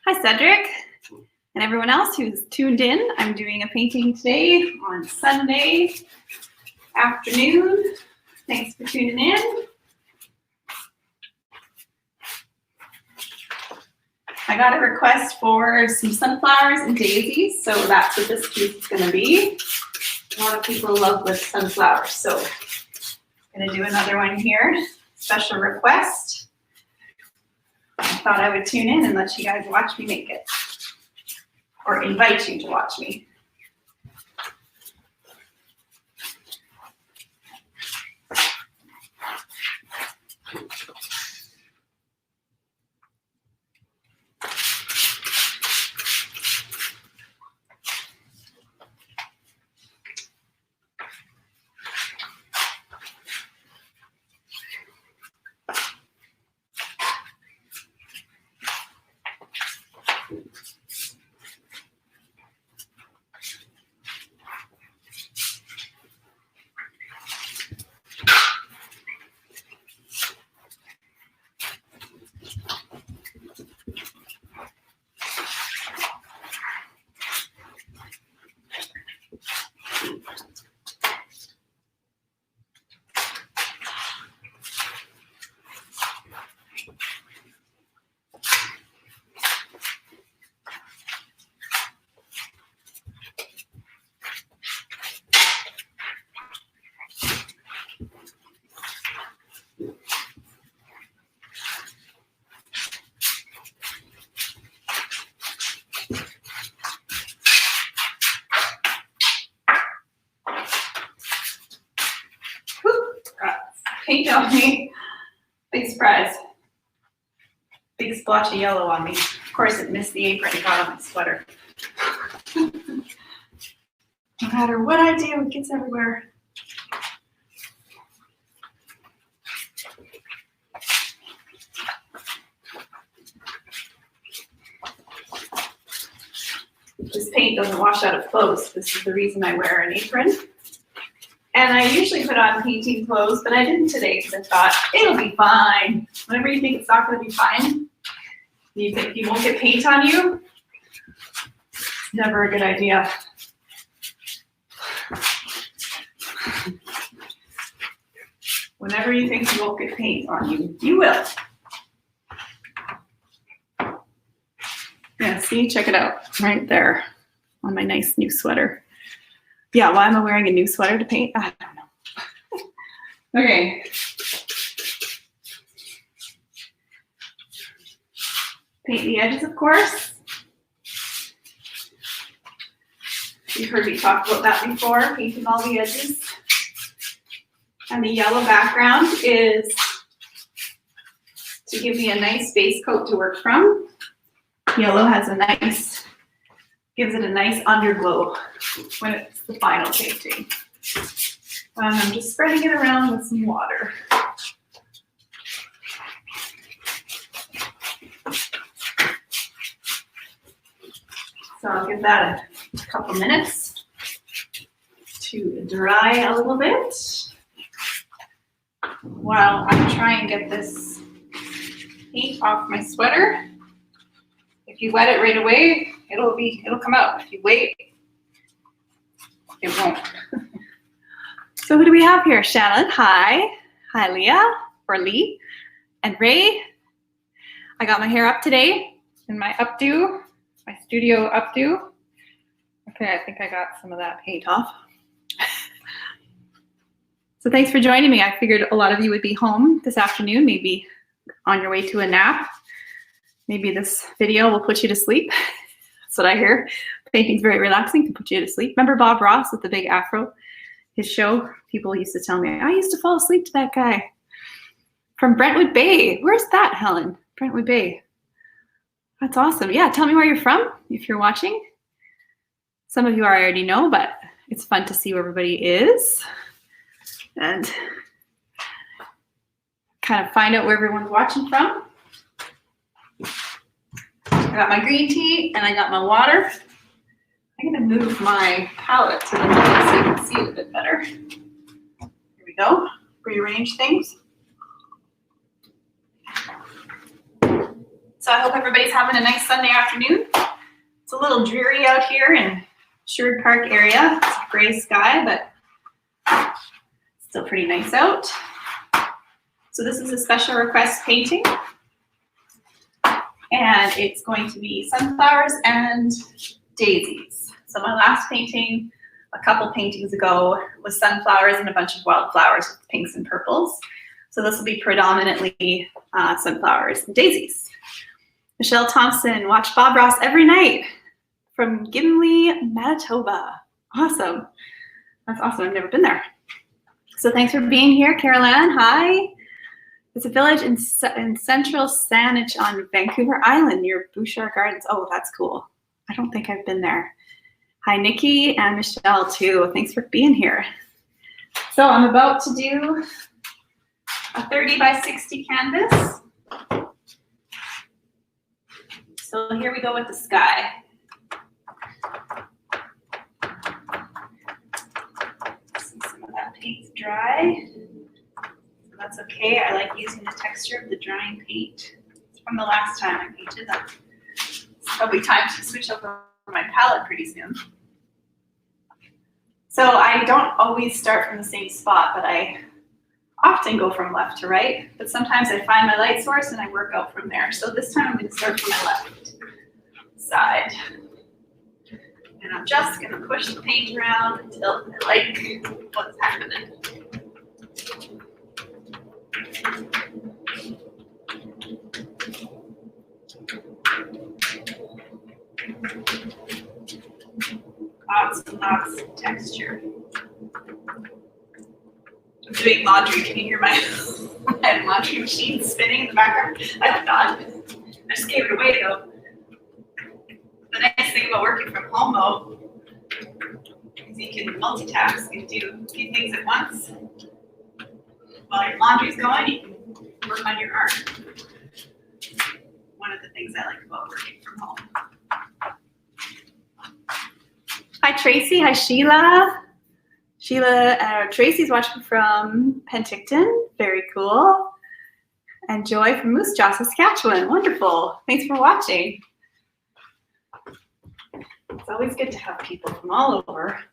Hi, Cedric, and everyone else who's tuned in. I'm doing a painting today on Sunday afternoon. Thanks for tuning in. I got a request for some sunflowers and daisies, so that's what this piece is going to be. A lot of people love with sunflowers, so I'm going to do another one here. Special request. I thought I would tune in and let you guys watch me make it, or invite you to watch me. Paint on me. Big surprise. Big splotch of yellow on me. Of course, it missed the apron and got on my sweater. No matter what I do, it gets everywhere. This paint doesn't wash out of clothes. This is the reason I wear an apron. And I usually put on painting clothes, but I didn't today because I thought it'll be fine. Whenever you think it's not going to be fine, you think you won't get paint on you, it's never a good idea. Whenever you think you won't get paint on you, you will. Yeah, see, check it out right there on my nice new sweater. Yeah, why am I wearing a new sweater to paint? I don't know. Okay. Paint the edges, of course. You've heard me talk about that before, painting all the edges. And the yellow background is to give me a nice base coat to work from. Yellow has a nice, gives it a nice underglow when it's the final painting. I'm just spreading it around with some water. So I'll give that a couple minutes to dry a little bit while I try and get this paint off my sweater. If you wet it right away, it'll come out. If you wait, it won't. So who do we have here? Shannon, hi. Hi, Leah, or Lee, and Ray. I got my hair up today in my updo, my studio updo. Okay, I think I got some of that paint off. So thanks for joining me. I figured a lot of you would be home this afternoon, maybe on your way to a nap. Maybe this video will put you to sleep. That's what I hear. Painting's very relaxing, can put you to sleep. Remember Bob Ross with the big afro? His show, people used to tell me, I used to fall asleep to that guy. From Brentwood Bay. Where's that, Helen? Brentwood Bay. That's awesome. Yeah, tell me where you're from if you're watching. Some of you I already know, but it's fun to see where everybody is and kind of find out where everyone's watching from. I got my green tea and I got my water. I'm going to move my palette to the middle so you can see it a bit better. Here we go. Rearrange things. So I hope everybody's having a nice Sunday afternoon. It's a little dreary out here in Sherwood Park area. It's gray sky, but still pretty nice out. So this is a special request painting. And it's going to be sunflowers and daisies. So my last painting, a couple paintings ago, was sunflowers and a bunch of wildflowers with pinks and purples. So this will be predominantly sunflowers and daisies. Michelle Thompson, watch Bob Ross every night from Gimli, Manitoba. Awesome. That's awesome. I've never been there. So thanks for being here, Carol Ann. Hi. It's a village in central Saanich on Vancouver Island near Bouchard Gardens. Oh, that's cool. I don't think I've been there. Hi, Nikki and Michelle too. Thanks for being here. So I'm about to do a 30 by 60 canvas. So here we go with the sky. See some of that paint's dry. So that's okay. I like using the texture of the drying paint. It's from the last time I painted that. It's probably time to switch over my palette pretty soon. So I don't always start from the same spot, but I often go from left to right. But sometimes I find my light source and I work out from there. So this time I'm going to start from my left side. And I'm just going to push the paint around until I like what's happening. Lots and lots of texture. I'm doing laundry. Can you hear my laundry machine spinning in the background? I hope not. I just gave it away though. The nice thing about working from home though is you can multitask and do a few things at once. While your laundry's going, you can work on your art. One of the things I like about working from home. Hi Tracy, hi Sheila. Tracy's watching from Penticton, very cool. And Joy from Moose Jaw, Saskatchewan, wonderful. Thanks for watching. It's always good to have people from all over.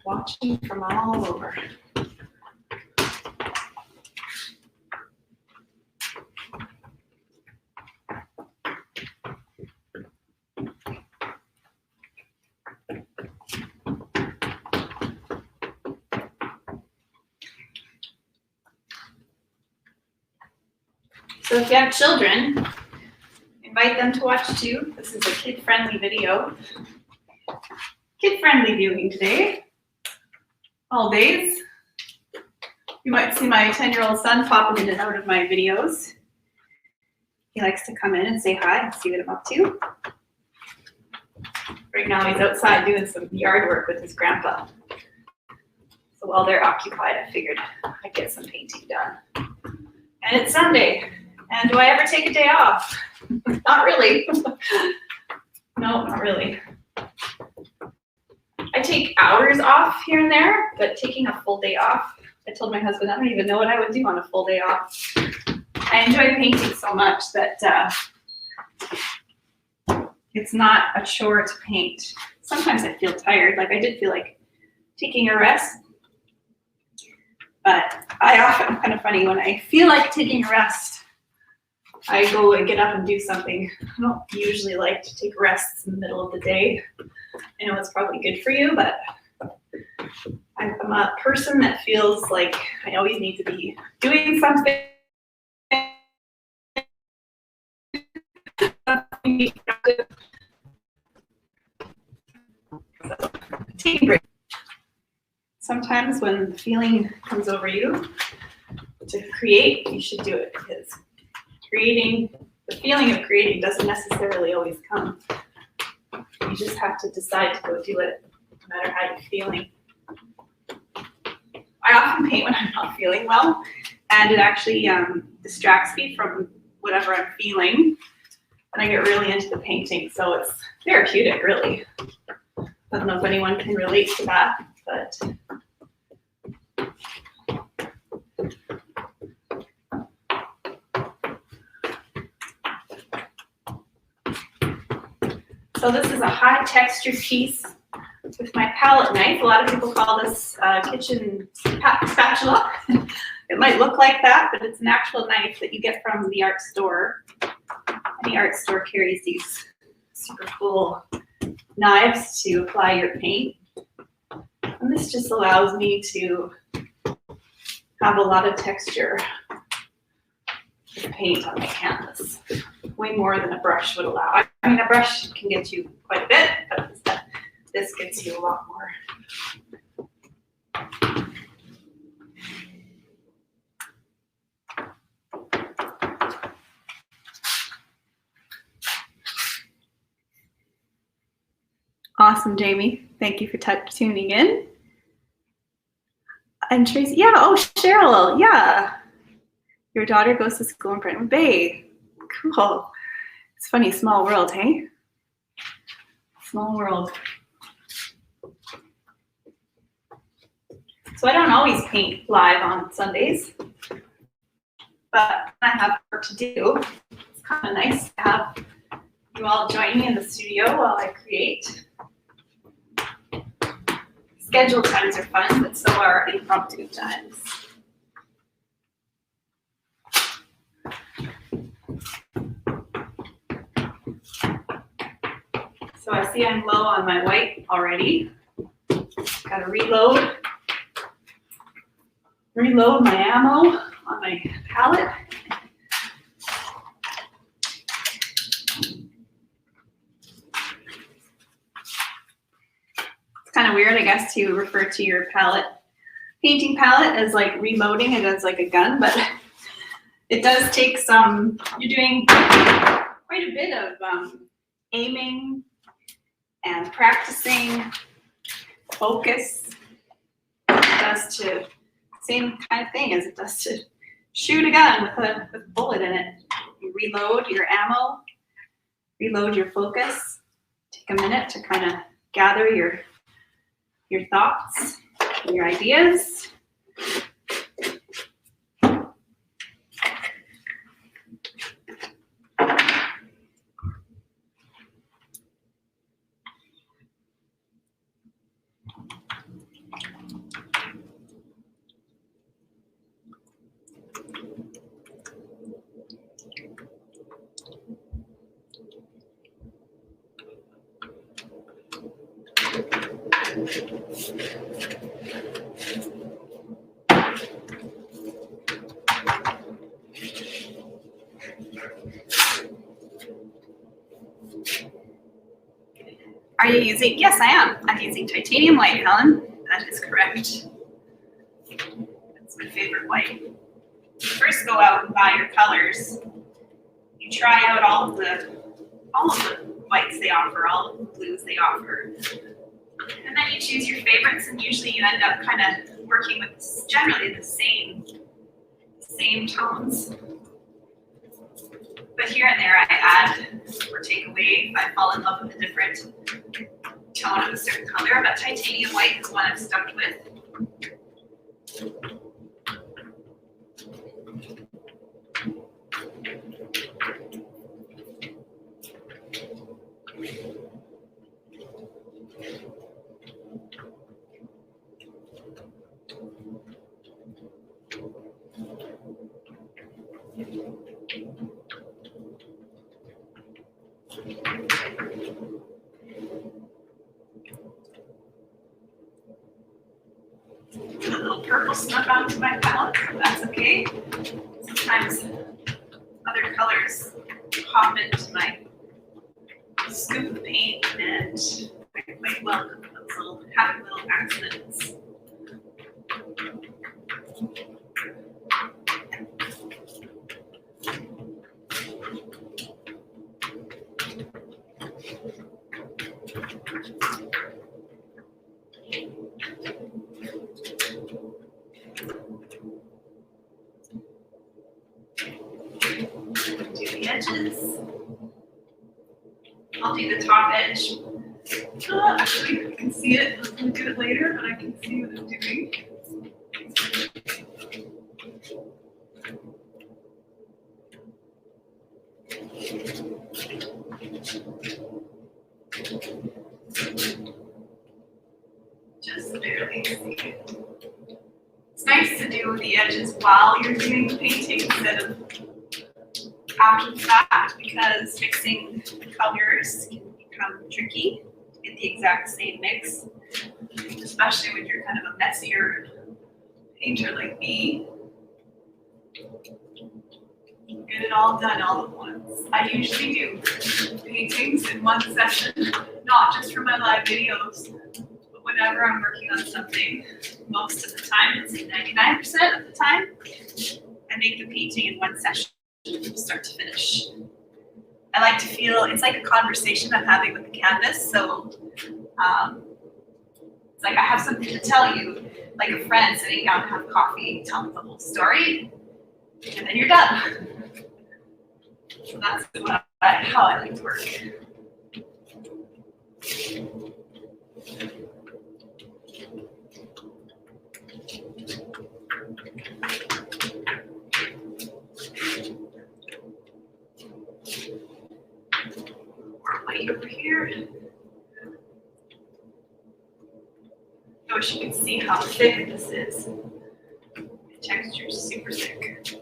Watching from all over. So if you have children, invite them to watch too. This is a kid-friendly video. Kid-friendly viewing today. All days. You might see my 10-year-old son popping in and out of my videos. He likes to come in and say hi and see what I'm up to. Right now he's outside doing some yard work with his grandpa. So while they're occupied, I figured I'd get some painting done. And it's Sunday. And do I ever take a day off? Not really. No, not really. I take hours off here and there, but taking a full day off, I told my husband, I don't even know what I would do on a full day off. I enjoy painting so much that it's not a chore to paint. Sometimes I feel tired, like I did feel like taking a rest. But I often, kind of funny, when I feel like taking a rest, I go and get up and do something. I don't usually like to take rests in the middle of the day. I know it's probably good for you, but I'm a person that feels like I always need to be doing something. Taking breaks. Sometimes when the feeling comes over you to create, you should do it because the feeling of creating doesn't necessarily always come. You just have to decide to go do it, no matter how you're feeling. I often paint when I'm not feeling well, and it actually distracts me from whatever I'm feeling, and I get really into the painting, so it's therapeutic, really. I don't know if anyone can relate to that, but So this is a high texture piece with my palette knife. A lot of people call this kitchen spatula. It might look like that, but it's an actual knife that you get from the art store. Any art store carries these super cool knives to apply your paint. And this just allows me to have a lot of texture of paint on my canvas. Way more than a brush would allow. I mean, a brush can get you quite a bit, but this gets you a lot more. Awesome, Jamie. Thank you for tuning in. And Tracy, yeah, oh, Cheryl, yeah. Your daughter goes to school in Brentwood Bay. Cool. It's funny, small world, hey? Small world. So I don't always paint live on Sundays, but I have work to do. It's kind of nice to have you all join me in the studio while I create. Scheduled times are fun, but so are impromptu times. So I see I'm low on my white already. Gotta reload my ammo on my palette. It's kind of weird, I guess, to refer to your palette, painting palette, as like reloading it as like a gun, but it does take some, you're doing quite a bit of aiming and practicing, focus. It does to, same kind of thing as it does to shoot a gun with a bullet in it. You reload your ammo, reload your focus, take a minute to kind of gather your thoughts, your ideas. Are you using, yes, I am. I'm using titanium white, Helen. That is correct. That's my favorite white. First go out and buy your colors. You try out all of the whites they offer, all of the blues they offer. And then you choose your favorites, and usually you end up kind of working with generally the same tones. But here and there I add or take away if I fall in love with a different tone of a certain color, but titanium white is one I've stuck with. A little purple snuck onto my palette, so that's okay. Sometimes other colors pop into my scoop of paint, and I quite welcome those happy little accidents. Do the edges. I'll do the top edge. Actually, I can see it. I'm going to do it later, but I can see what I'm doing. while you're doing the painting instead of after the fact, because mixing colors can become tricky to get the exact same mix, especially when you're kind of a messier painter like me. Get it all done all at once. I usually do paintings in one session, not just for my live videos, but whenever I'm working on something. Most of the time, it's 99% of the time, I make the painting in one session from start to finish. I like to feel it's like a conversation I'm having with the canvas, so it's like I have something to tell you, like a friend sitting down to have coffee, tell me the whole story, and then you're done. So that's how I like to work. More white over here. I wish you could see how thick this is. The texture is super thick.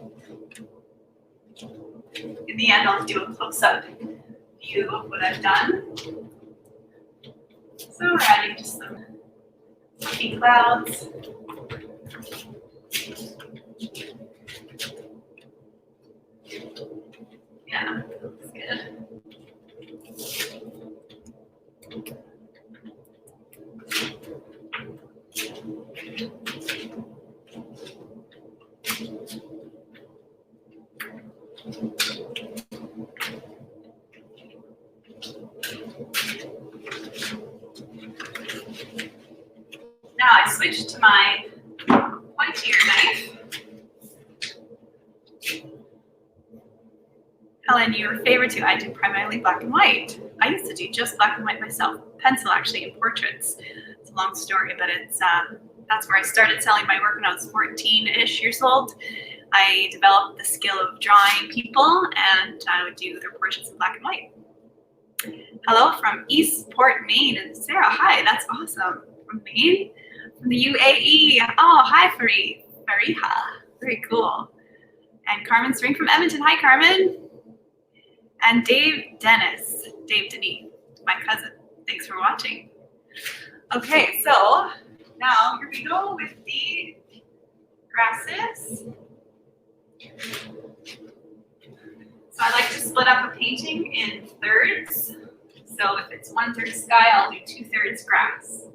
In the end, I'll do a close-up view of what I've done. So we're adding just some fluffy clouds. Yeah, looks good. Now I switched to my pointier knife. Helen, your favorite too. I do primarily black and white. I used to do just black and white myself. Pencil actually in portraits. It's a long story, but it's that's where I started selling my work when I was 14-ish years old. I developed the skill of drawing people, and I would do their portraits in black and white. Hello from Eastport, Maine, and Sarah. Hi, that's awesome. From Maine? From the UAE. Oh, hi, Fariha. Very cool. And Carmen Spring from Edmonton. Hi, Carmen. And Dave Denis, my cousin. Thanks for watching. Okay, so now here we go with the grasses. So I like to split up a painting in thirds. So if it's 1/3 sky, I'll do 2/3 grass.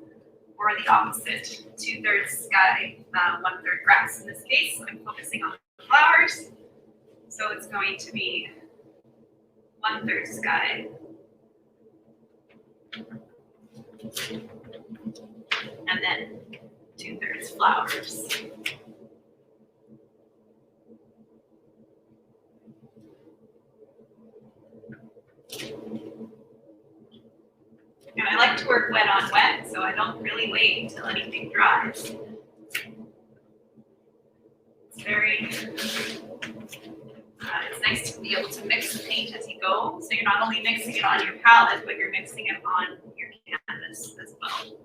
Or the opposite, 2/3 sky, 1/3 grass. In this case, I'm focusing on the flowers. So it's going to be 1/3 sky. And then 2/3 flowers. And I like to work wet on wet, so I don't really wait until anything dries. It's very, it's nice to be able to mix the paint as you go. So you're not only mixing it on your palette, but you're mixing it on your canvas as well.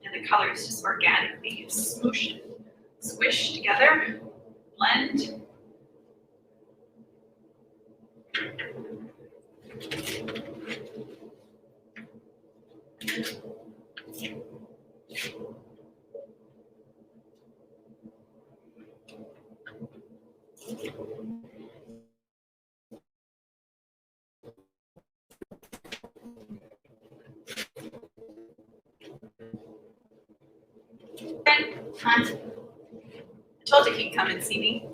And the colors just organically smoosh, squish together, blend. I told you he'd come and see me.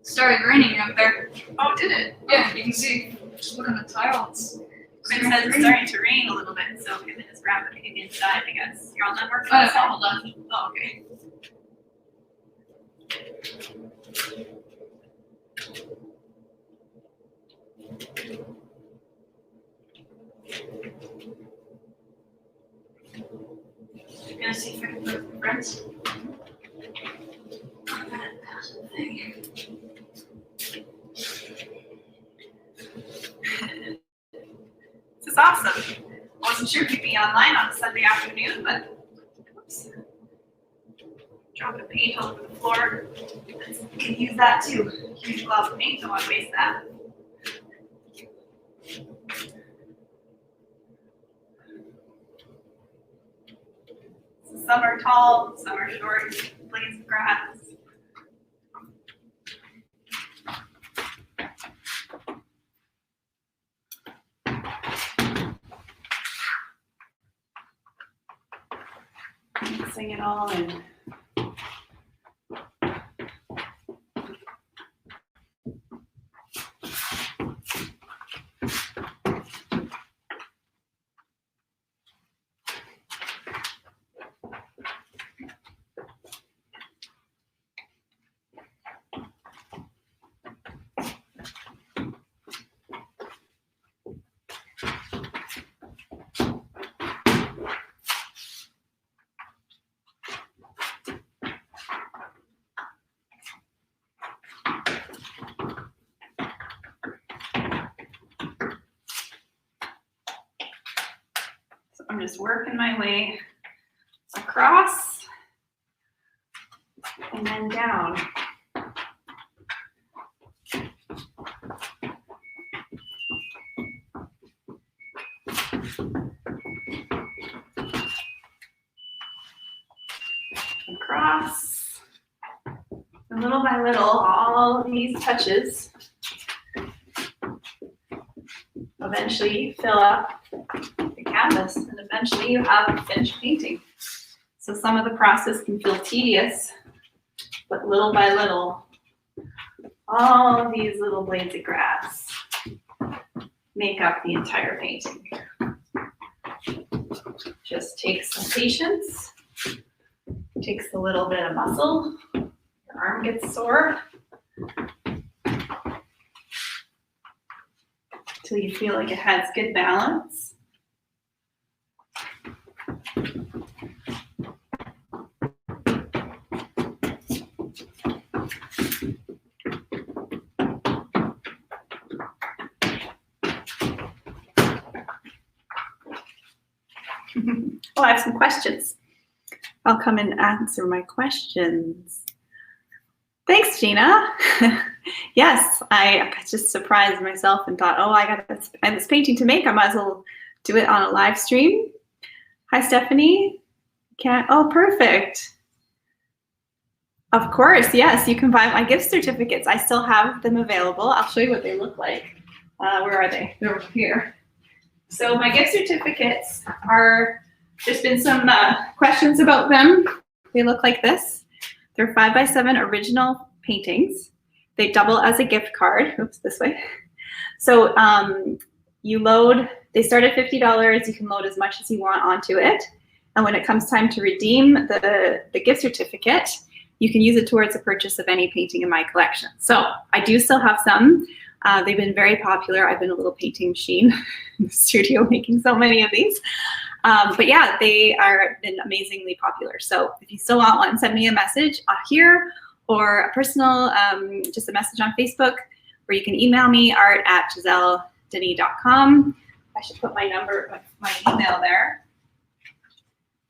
Started raining out there. Oh, did it? Yeah, you can see. Just look on the tiles. Quinn said it's starting to rain a little bit, so him and his grandpa came inside, I guess. You're all done working? All done. Oh, okay. I'm gonna see if I can put it in front. This is awesome. I wasn't sure if you'd be online on a Sunday afternoon, but oops. Drop a paint all over the floor. You can use that too. Huge glob of paint, don't want to waste that. So some are tall, some are short, blades of grass. Mixing it all in. I'm just working my way across and then down. Across. And little by little, all these touches eventually fill up the canvas, and eventually you have a finished painting. So some of the process can feel tedious, but little by little, all of these little blades of grass make up the entire painting. Just takes some patience, takes a little bit of muscle. Your arm gets sore till you feel like it has good balance. Oh, I have some questions. I'll come and answer my questions. Thanks, Gina. Yes, I just surprised myself and thought, oh, I have this painting to make. I might as well do it on a live stream. Hi, Stephanie. Oh, perfect. Of course, yes, you can buy my gift certificates. I still have them available. I'll show you what they look like. Where are they? They're over here. So my gift certificates are, there's been some questions about them. They look like this. They're 5x7 original paintings. They double as a gift card. Oops, this way. So you load, they start at $50. You can load as much as you want onto it. And when it comes time to redeem the gift certificate, you can use it towards the purchase of any painting in my collection. So I do still have some. They've been very popular. I've been a little painting machine in the studio making so many of these. But yeah, they are been amazingly popular. So if you still want one, send me a message here or a personal, just a message on Facebook, or you can email me, art@giselledenis.com. I should put my number, my email there.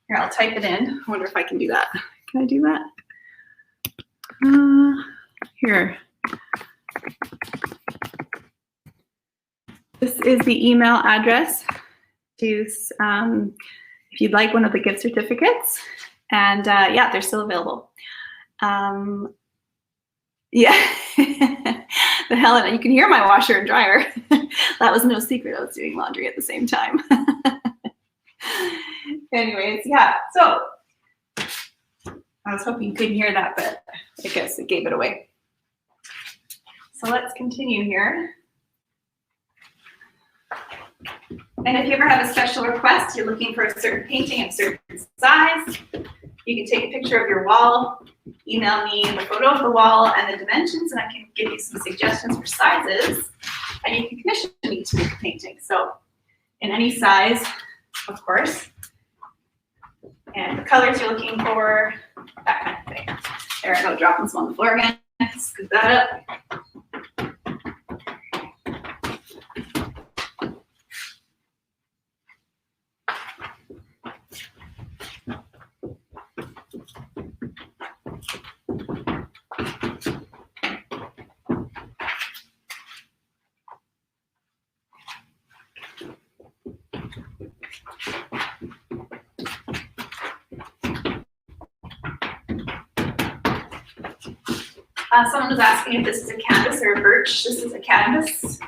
Here, I'll type it in. I wonder if I can do that. Can I do that? Here. This is the email address to, if you'd like one of the gift certificates. And yeah, they're still available. Yeah, the Helena, you can hear my washer and dryer. That was no secret, I was doing laundry at the same time. Anyways, yeah, so I was hoping you couldn't hear that, but I guess it gave it away. So let's continue here. And if you ever have a special request, you're looking for a certain painting in a certain size, you can take a picture of your wall, email me the photo of the wall and the dimensions, and I can give you some suggestions for sizes, and you can commission me to make a painting. So in any size, of course, and the colors you're looking for, that kind of thing. There I go, dropping some on the floor again. Scoop that up. Someone was asking if this is a canvas or a birch. This is a canvas,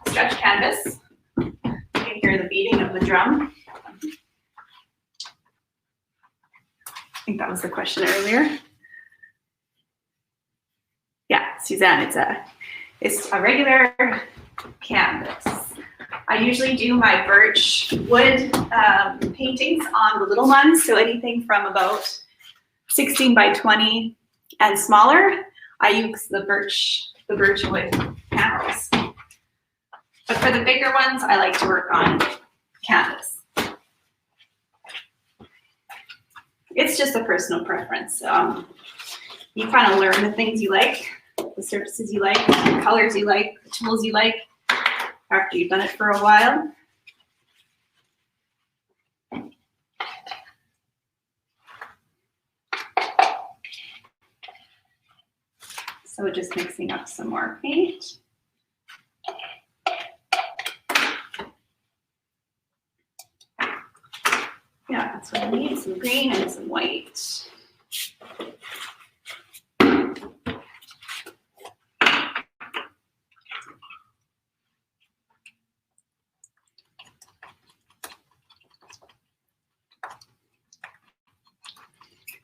stretch canvas. You can hear the beating of the drum. I think that was the question earlier. Yeah, Suzanne, it's a regular canvas. I usually do my birch wood paintings on the little ones, so anything from about 16 by 20 and smaller, I use the birch wood panels. But for the bigger ones, I like to work on canvas. It's just a personal preference. You kind of learn the things you like, the surfaces you like, the colors you like, the tools you like, after you've done it for a while. So just mixing up some more paint. Yeah, that's what I need, some green and some white.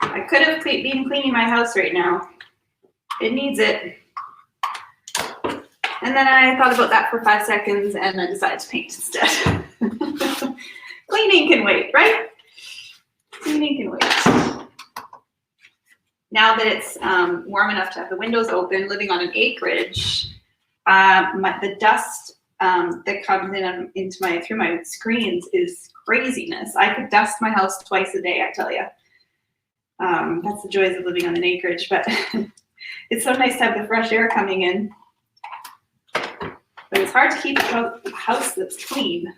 I could have been cleaning my house right now. It needs it. And then I thought about that for 5 seconds and I decided to paint instead. Cleaning can wait, right? Cleaning can wait. Now that it's warm enough to have the windows open, living on an acreage, the dust that comes in through my screens is craziness. I could dust my house twice a day, I tell you. That's the joys of living on an acreage, but it's so nice to have the fresh air coming in. But it's hard to keep a house that's clean.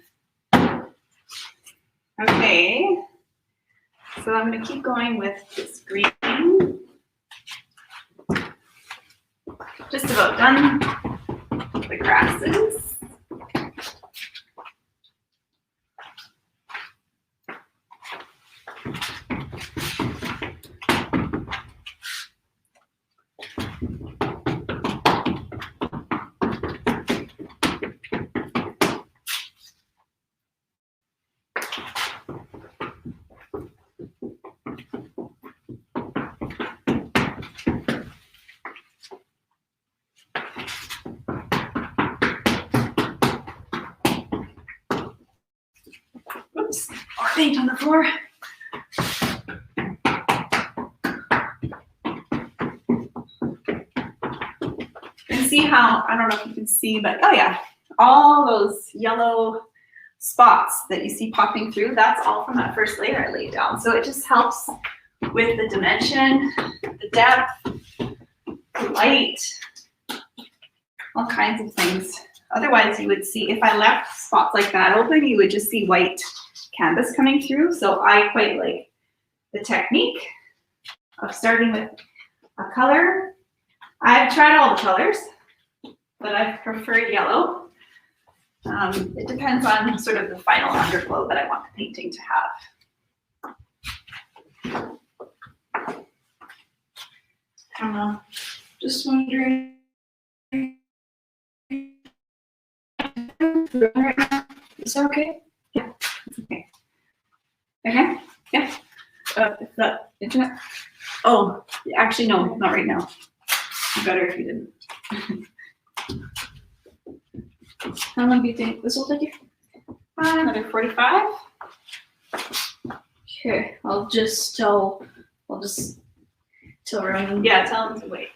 Okay, so I'm going to keep going with this green. Just about done the grasses. Oops, more paint on the floor. And see how, I don't know if you can see, but oh yeah, all those yellow spots that you see popping through, that's all from that first layer I laid down. So it just helps with the dimension, the depth, the light, all kinds of things. Otherwise, you would see, if I left spots like that open, you would just see white canvas coming through. So I quite like the technique of starting with a color. I've tried all the colors, but I prefer yellow. It depends on sort of the final underglow that I want the painting to have. I don't know, just wondering. Right now. Is that okay? Yeah, it's okay. Okay, yeah. Is that internet? Oh, actually, no, not right now. Better if you didn't. How long do you think this will take you? Another 45. Okay, I'll just tell Ryan. Yeah, tell him to wait.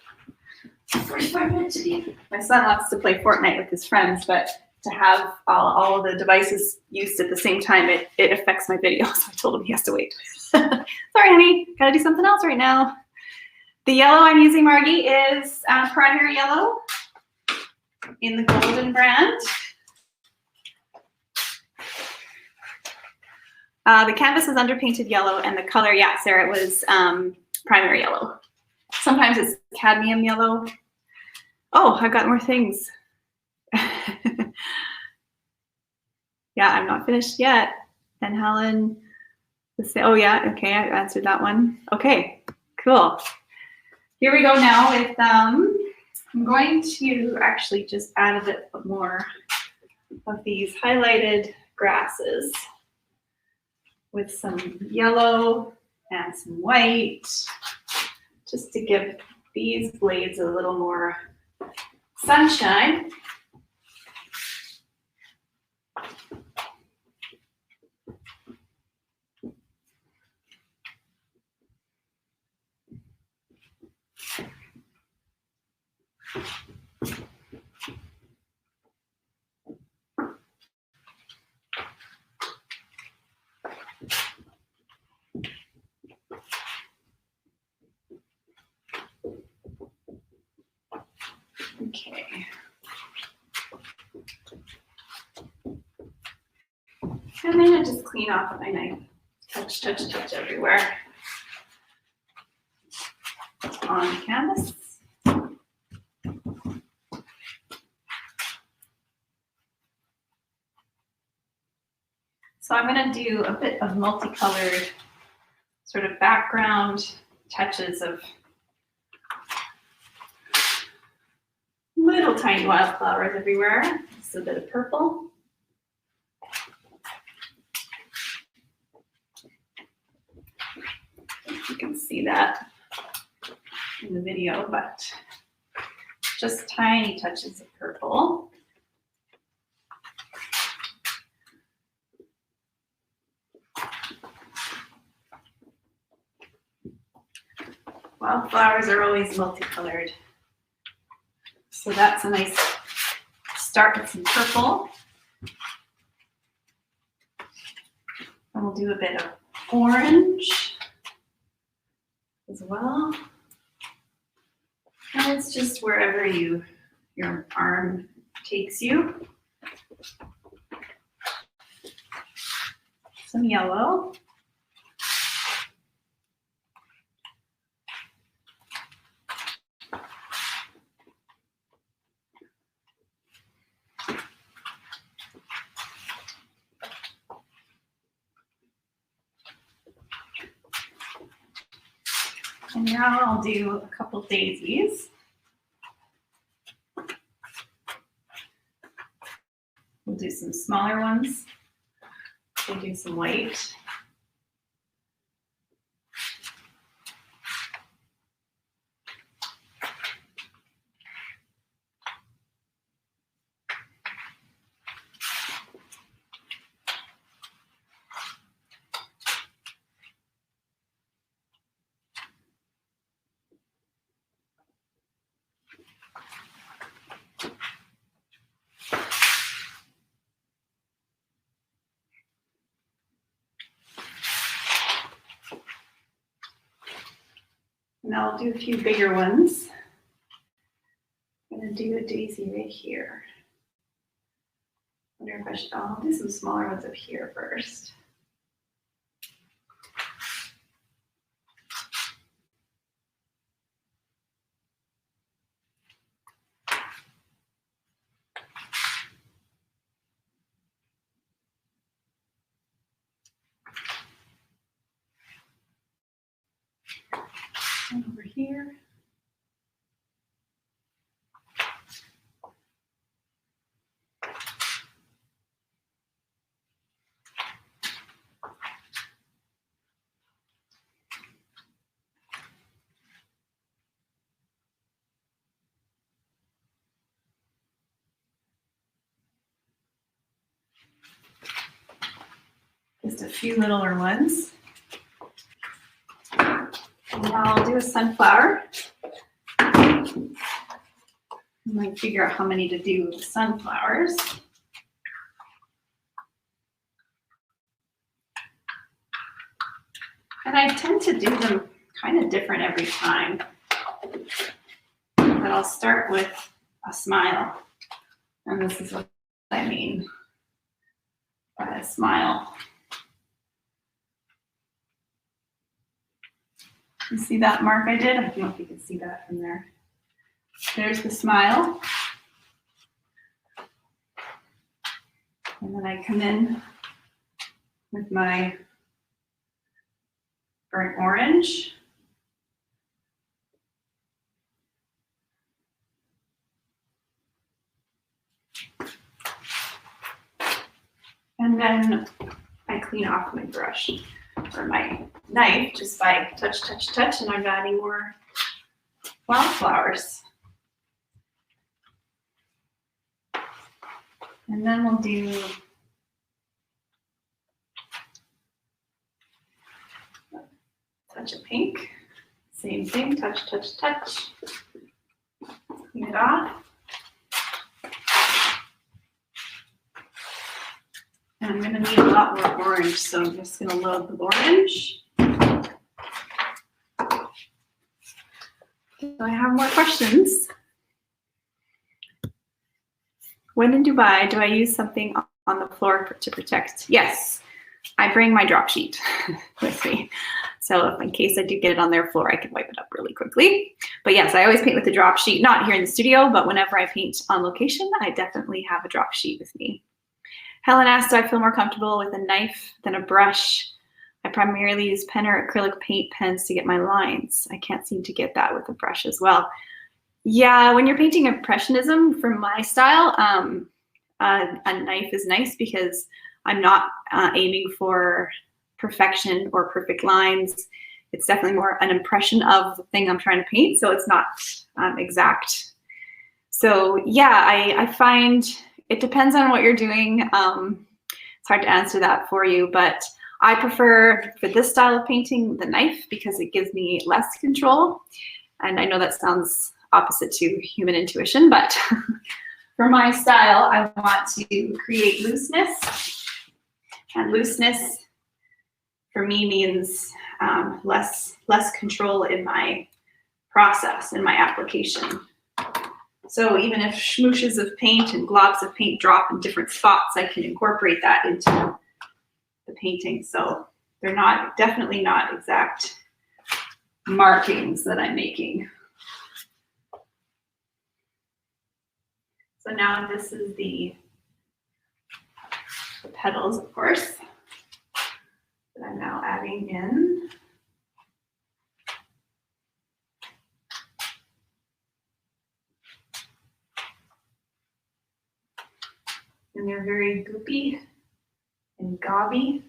45 minutes again. My son wants to play Fortnite with his friends, but to have all of the devices used at the same time, it affects my video. So I told him he has to wait. Sorry, honey, gotta do something else right now. The yellow I'm using, Margie, is primary yellow in the Golden brand. The canvas is underpainted yellow, and the color, yeah, Sarah, it was primary yellow. Sometimes it's cadmium yellow. Oh, I've got more things. Yeah, I'm not finished yet. And Helen, oh yeah, okay, I answered that one. Okay, cool. Here we go now with, I'm going to actually just add a bit more of these highlighted grasses with some yellow and some white, just to give these blades a little more sunshine. Okay. And then I just clean off with my knife. Touch, touch, touch everywhere on the canvas. So I'm going to do a bit of multicolored sort of background touches of little tiny wildflowers everywhere. Just a bit of purple. You can see that in the video, but just tiny touches of purple. Wildflowers are always multicolored. So that's a nice start with some purple. And we'll do a bit of orange as well. And it's just wherever your arm takes you. Some yellow. And now I'll do a couple daisies. We'll do some smaller ones. We'll do some white. Now I'll do a few bigger ones. I'm gonna do a daisy right here. I wonder if I should, I'll do some smaller ones up here first. And over here. Just a few littler ones. And now I'll do a sunflower. I might figure out how many to do with the sunflowers. And I tend to do them kind of different every time. But I'll start with a smile. And this is what I mean by a smile. You see that mark I did? I don't know if you can see that from there. There's the smile. And then I come in with my burnt orange. And then I clean off my brush or my knife just by touch, touch, touch, and I'm adding more wildflowers. And then we'll do touch of pink. Same thing, touch, touch, touch. Clean it off. And I'm gonna need a lot more orange, so I'm just gonna load the orange. So I have more questions. When in Dubai, do I use something on the floor to protect? Yes, I bring my drop sheet with me. So if in case I do get it on their floor, I can wipe it up really quickly. But yes, I always paint with the drop sheet, not here in the studio, but whenever I paint on location, I definitely have a drop sheet with me. Helen asked, do I feel more comfortable with a knife than a brush? I primarily use pen or acrylic paint pens to get my lines. I can't seem to get that with a brush as well. Yeah, when you're painting Impressionism, for my style, a knife is nice because I'm not aiming for perfection or perfect lines. It's definitely more an impression of the thing I'm trying to paint, so it's not exact. So yeah, I find it depends on what you're doing. It's hard to answer that for you, but I prefer, for this style of painting, the knife because it gives me less control. And I know that sounds opposite to human intuition, but for my style, I want to create looseness. And looseness for me means less control in my process, in my application. So even if schmooshes of paint and globs of paint drop in different spots, I can incorporate that into the painting. So they're definitely not exact markings that I'm making. So now this is the petals, of course, that I'm now adding in. And they're very goopy and gobby.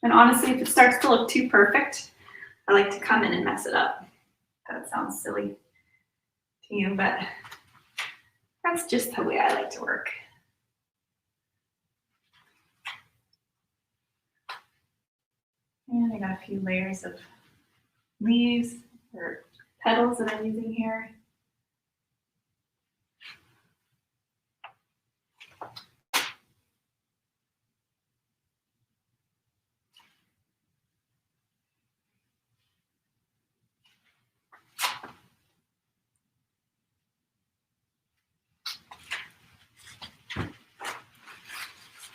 And honestly, if it starts to look too perfect, I like to come in and mess it up. That sounds silly to you, but that's just the way I like to work. And I got a few layers of leaves or petals that I'm using here.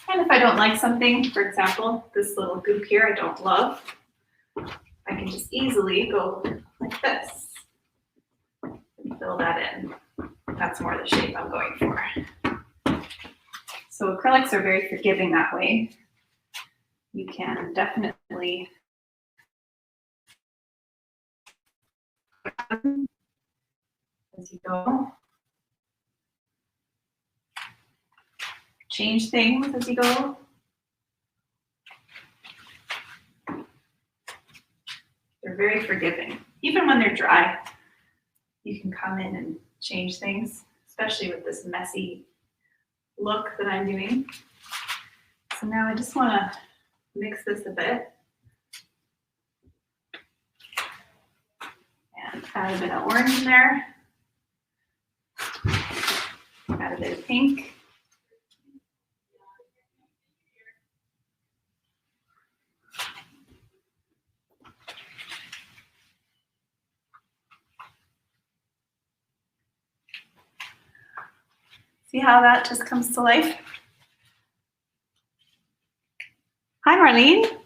And if I don't like something, for example, this little goop here I don't love, I can just easily go like this and fill that in. That's more the shape I'm going for. So acrylics are very forgiving that way. You can definitely as you go. Change things as you go. They're very forgiving. Even when they're dry, you can come in and change things, especially with this messy look that I'm doing. So now I just want to mix this a bit and add a bit of orange in there. Add a bit of pink. See how that just comes to life? Hi, Marlene.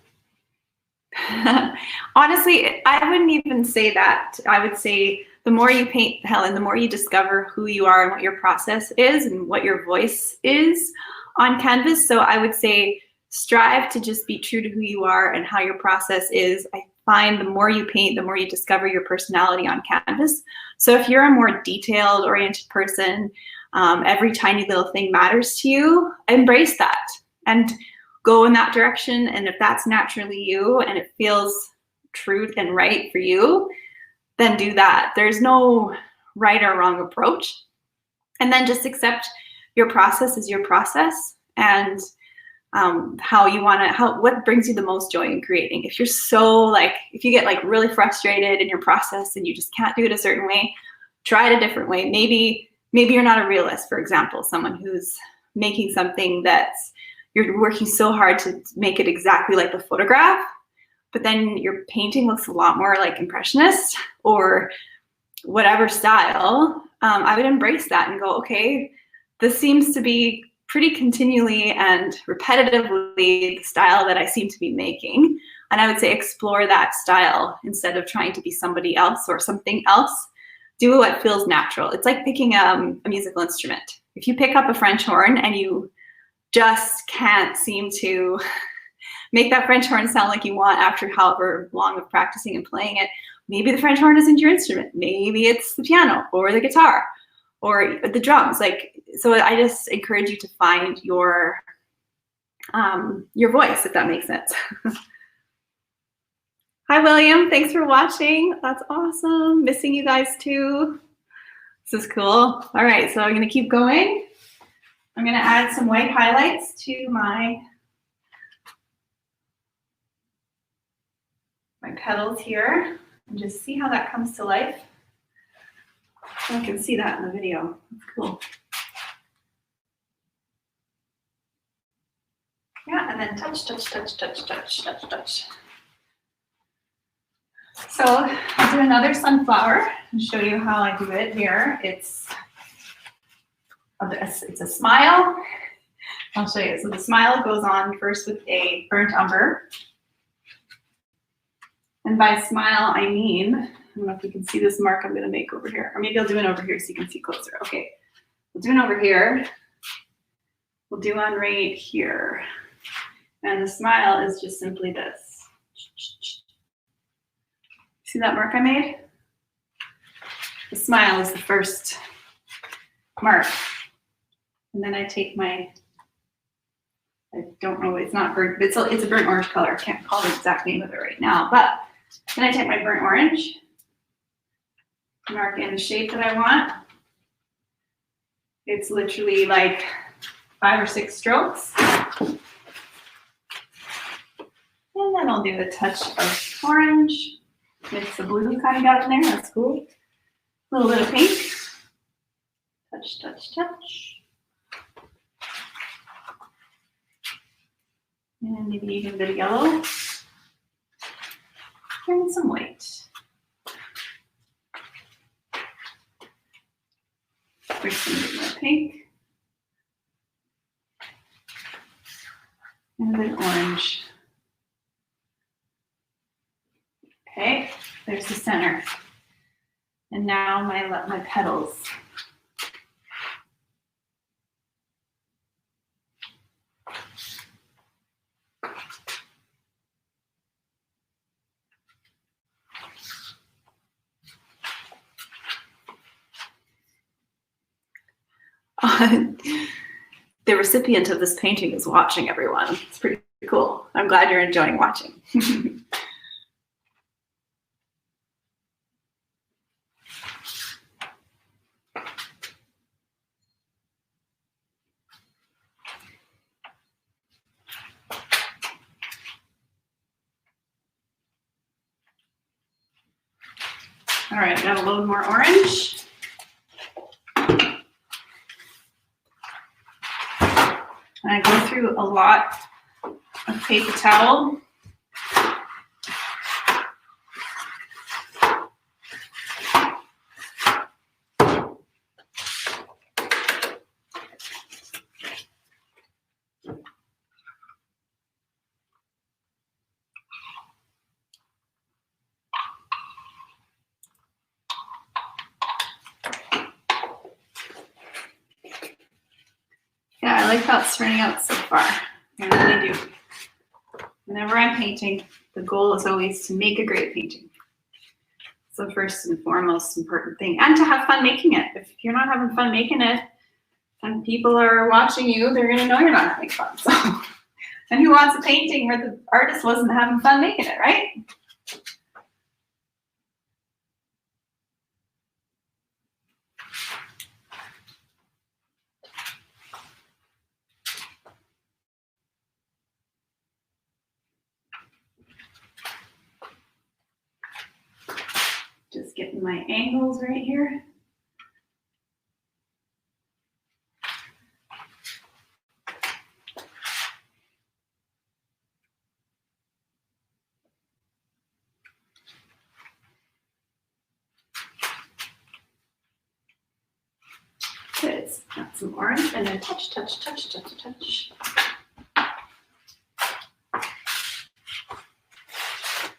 Honestly, I wouldn't even say that. I would say the more you paint, Helen, the more you discover who you are and what your process is and what your voice is on canvas. So I would say strive to just be true to who you are and how your process is. I find the more you paint, the more you discover your personality on canvas. So if you're a more detailed oriented person, every tiny little thing matters to you, embrace that and go in that direction. And if that's naturally you and it feels true and right for you, then do that. There's no right or wrong approach. And then just accept your process is your process, and what brings you the most joy in creating. If you're if you get like really frustrated in your process and you just can't do it a certain way, try it a different way. Maybe you're not a realist, for example, someone who's making something that's, you're working so hard to make it exactly like the photograph, but then your painting looks a lot more like impressionist or whatever style. I would embrace that and go, okay, this seems to be pretty continually and repetitively the style that I seem to be making. And I would say explore that style instead of trying to be somebody else or something else. Do what feels natural. It's like picking a musical instrument. If you pick up a French horn and you just can't seem to make that French horn sound like you want after however long of practicing and playing it, maybe the French horn isn't your instrument. Maybe it's the piano or the guitar or the drums. So I just encourage you to find your voice, if that makes sense. Hi, William. Thanks for watching. That's awesome. Missing you guys too. This is cool. All right, so I'm going to keep going. I'm going to add some white highlights to my petals here and just see how that comes to life. I can see that in the video. That's cool. Yeah, and then touch, touch, touch, touch, touch, touch, touch. So I'll do another sunflower and show you how I do it here. It's a smile. I'll show you. So the smile goes on first with a burnt umber. And by smile, I mean, I don't know if you can see this mark I'm going to make over here. Or maybe I'll do it over here so you can see closer. Okay, we'll do it over here. We'll do one right here. And the smile is just simply this. See that mark I made? The smile is the first mark. And then I take my, I don't know, it's not burnt, it's a burnt orange color. I can't call the exact name of it right now. But then I take my burnt orange, mark in the shape that I want. It's literally like 5 or 6 strokes. And then I'll do a touch of orange. Mix the blue kind of got in there, that's cool. A little bit of pink. Touch, touch, touch. And maybe even a bit of yellow. And some white. Bring some bit more pink. And a bit of orange. Okay, there's the center. And now my petals. The recipient of this painting is watching, everyone. It's pretty cool. I'm glad you're enjoying watching. All right, got a little more orange. And I go through a lot of paper towel. Yeah, I like how it's turning out so far. I really do. Whenever I'm painting, the goal is always to make a great painting. It's the first and foremost important thing, and to have fun making it. If you're not having fun making it, and people are watching you, they're gonna know you're not having fun. So, and who wants a painting where the artist wasn't having fun making it, right? Just getting my angles right here. Good. Got some orange and then touch, touch, touch, touch, touch.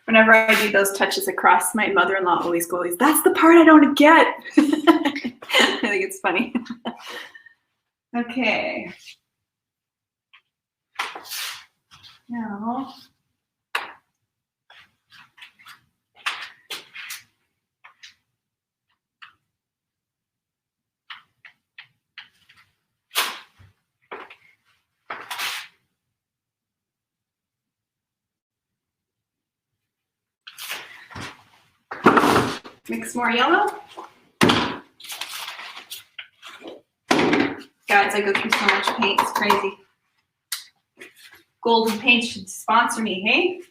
Whenever I do those touches across, my mother-in-law always goes, "That's the part I don't get." I think it's funny. Okay. Now, mix more yellow. Guys, I go through so much paint, it's crazy. Golden Paint should sponsor me, hey?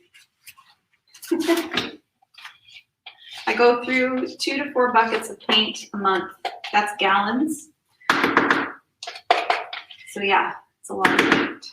I go through 2 to 4 buckets of paint a month. That's gallons. So yeah, it's a lot of paint.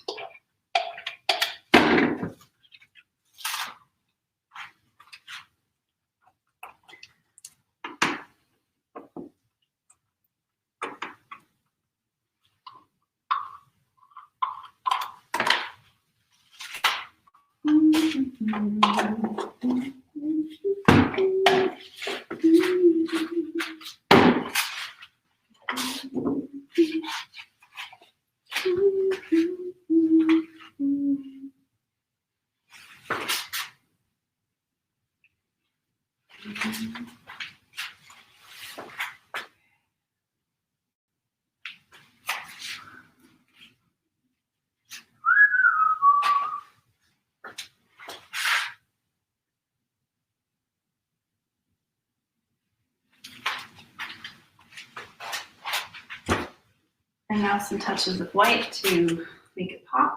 And now some touches of white to make it pop.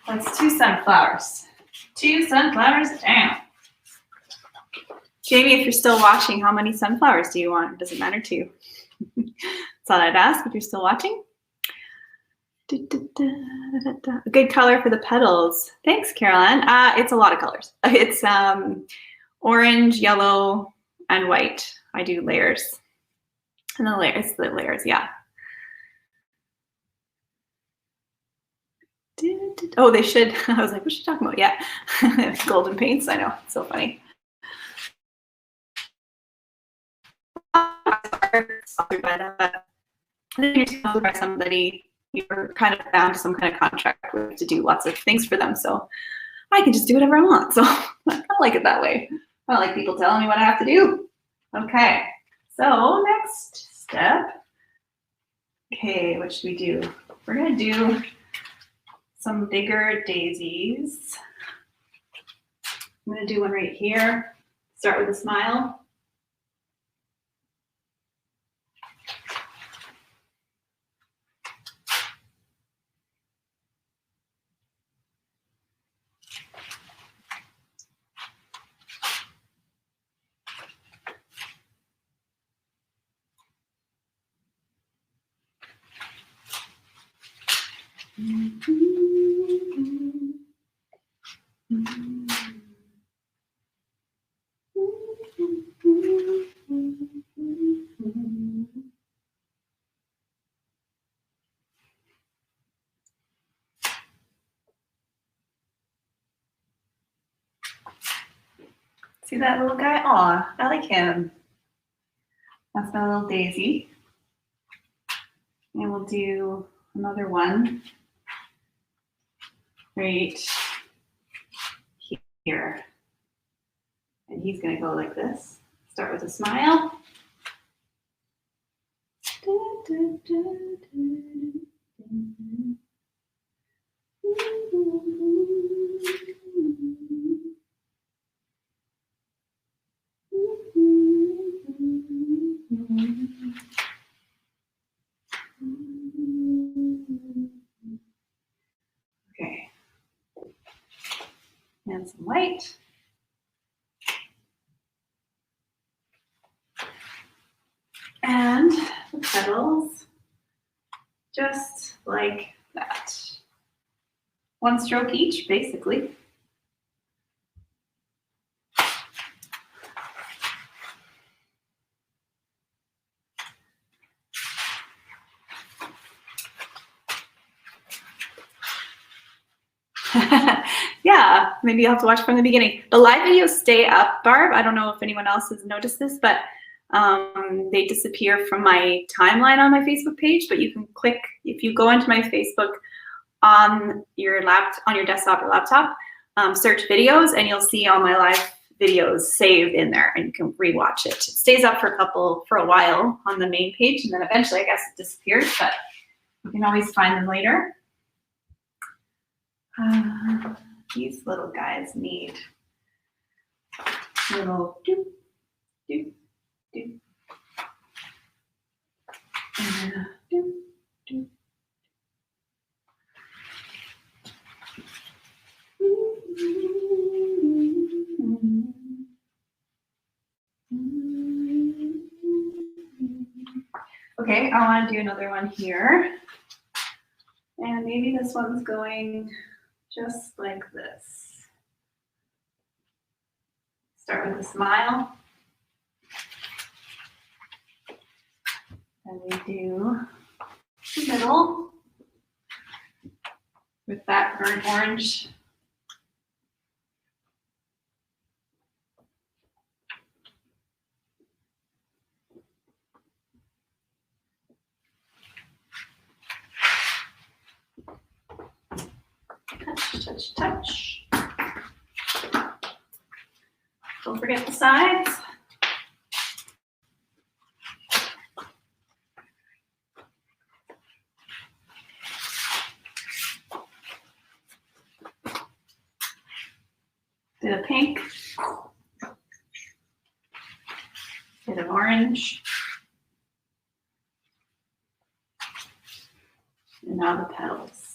That's 2 sunflowers. 2 sunflowers down. Jamie, if you're still watching, how many sunflowers do you want? Does it matter to you? Thought I'd ask if you're still watching. A good color for the petals. Thanks, Caroline. It's a lot of colors. It's orange, yellow, and white. I do layers. And the layers, yeah. Oh, they should. I was like, what's she talking about? Yeah. Golden paints. I know. It's so funny. But then you're told by somebody, you're kind of bound to some kind of contract to do lots of things for them. So I can just do whatever I want. So I like it that way. I don't like people telling me what I have to do. Okay. So next step. Okay, what should we do? We're going to do some bigger daisies. I'm going to do one right here. Start with a smile. See that little guy? Aw, I like him. That's my little daisy. And we'll do another one right here. And he's gonna go like this. Start with a smile. Okay. And some white. And the petals, just like that. One stroke each, basically. Yeah, maybe you'll have to watch from the beginning. The live videos stay up, Barb. I don't know if anyone else has noticed this, but they disappear from my timeline on my Facebook page, but you can click, if you go into my Facebook on your desktop or laptop, search videos, and you'll see all my live videos saved in there, and you can rewatch it. It stays up for a while on the main page, and then eventually I guess it disappears, but you can always find them later. These little guys need little doop, doop, doop. And doop, doop. Okay, I want to do another one here. And maybe this one's going just like this. Start with a smile. And we do the middle with that burnt orange. Touch, touch, touch. Don't forget the sides. Bit of pink. Bit of orange. And now the petals.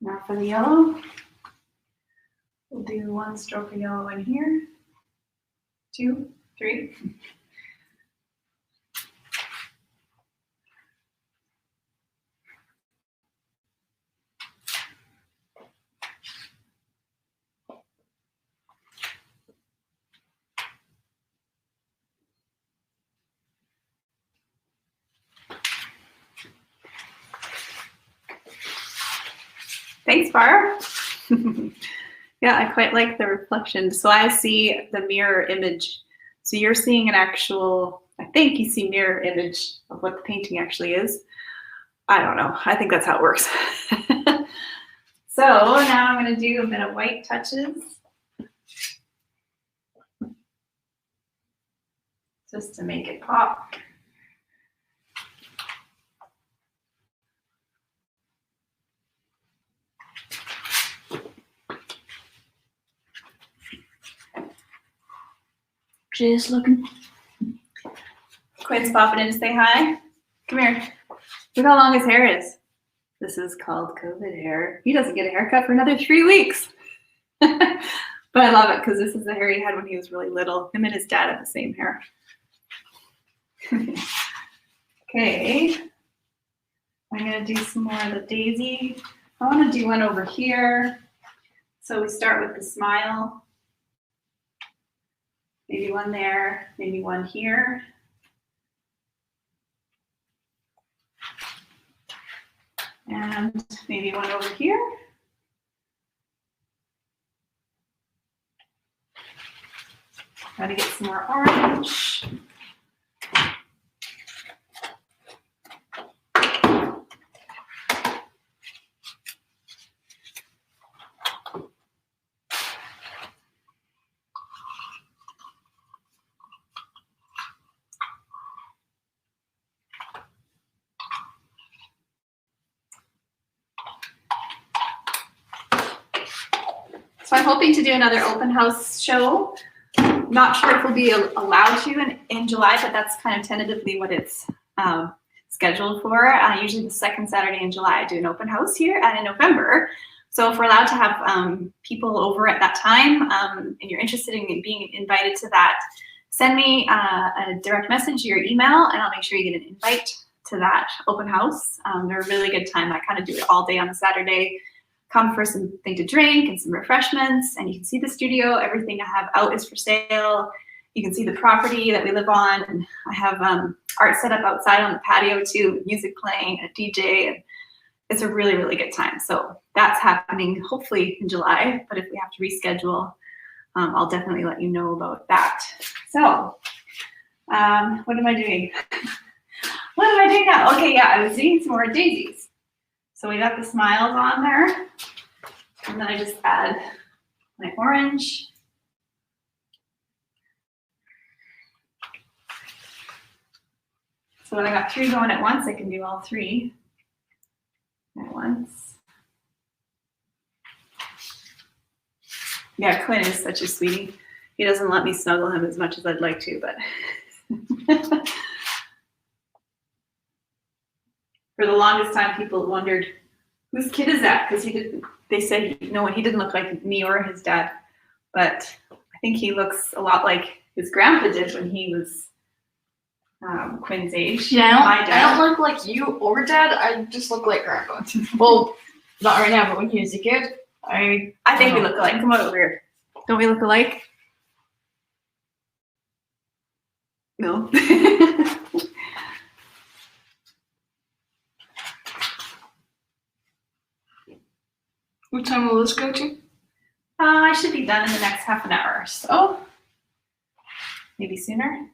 Now for the yellow, we'll do one stroke of yellow in here, 2, 3. Thanks, Barb. Yeah, I quite like the reflection. So I see the mirror image. So you're seeing an actual, I think you see mirror image of what the painting actually is. I don't know. I think that's how it works. So now I'm going to do a bit of white touches. Just to make it pop. Just looking. Quinn's popping in to say hi. Come here. Look how long his hair is. This is called COVID hair. He doesn't get a haircut for another 3 weeks. But I love it because this is the hair he had when he was really little. Him and his dad have the same hair. Okay. I'm going to do some more of the daisy. I want to do one over here. So we start with the smile. Maybe one there, maybe one here. And maybe one over here. Got to get some more orange. So I'm hoping to do another open house show. Not sure if we'll be allowed to in July, but that's kind of tentatively what it's scheduled for. Usually the second Saturday in July, I do an open house here, and in November. So if we're allowed to have people over at that time, and you're interested in being invited to that, send me a direct message to your email, and I'll make sure you get an invite to that open house. They're a really good time. I kind of do it all day on a Saturday. Come for something to drink and some refreshments, and you can see the studio. Everything I have out is for sale. You can see the property that we live on, and I have art set up outside on the patio too, music playing, a DJ, and it's a really, really good time. So that's happening hopefully in July, but if we have to reschedule, I'll definitely let you know about that. So what am I doing? What am I doing now? Okay, yeah, I was doing some more daisies. So we got the smiles on there, and then I just add my orange. So when I got 3 going at once, I can do all 3 at once. Yeah, Quinn is such a sweetie. He doesn't let me snuggle him as much as I'd like to, but for the longest time, people wondered, whose kid is that? Because they said, no, he didn't look like me or his dad, but I think he looks a lot like his grandpa did when he was Quinn's age. Yeah, I don't look like you or dad. I just look like grandpa. Well, not right now, but when he was a kid, I think we look alike. Come on over here. Don't we look alike? No. What time will this go to? I should be done in the next half an hour or so. Maybe sooner.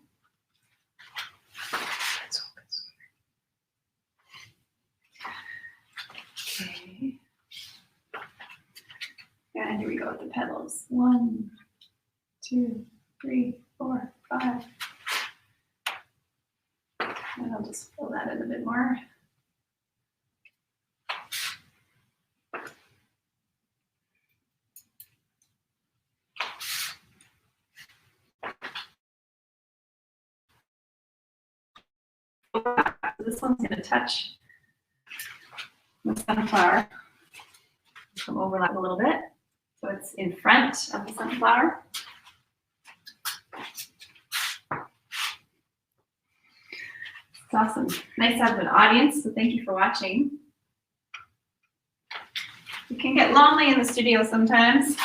Okay. Yeah, and here we go with the petals. 1, 2, 3, 4, 5. And I'll just fill that in a bit more. This one's going to touch the sunflower. Some overlap a little bit. So it's in front of the sunflower. It's awesome. Nice to have an audience, so thank you for watching. It can get lonely in the studio sometimes.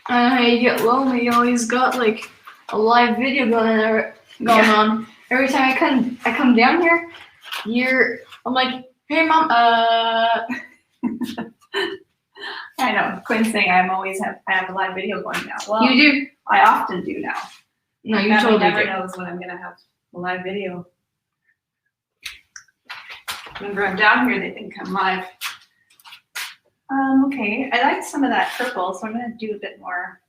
You get lonely. You always got like a live video going on. Every time I come down here, I'm like, hey mom, I know. Quinn's saying I have a live video going now. Well, you do. I often do now. No, you Family totally never do. knows when I'm gonna have a live video. Whenever I'm down here, they think I'm live. Okay, I like some of that purple, so I'm gonna do a bit more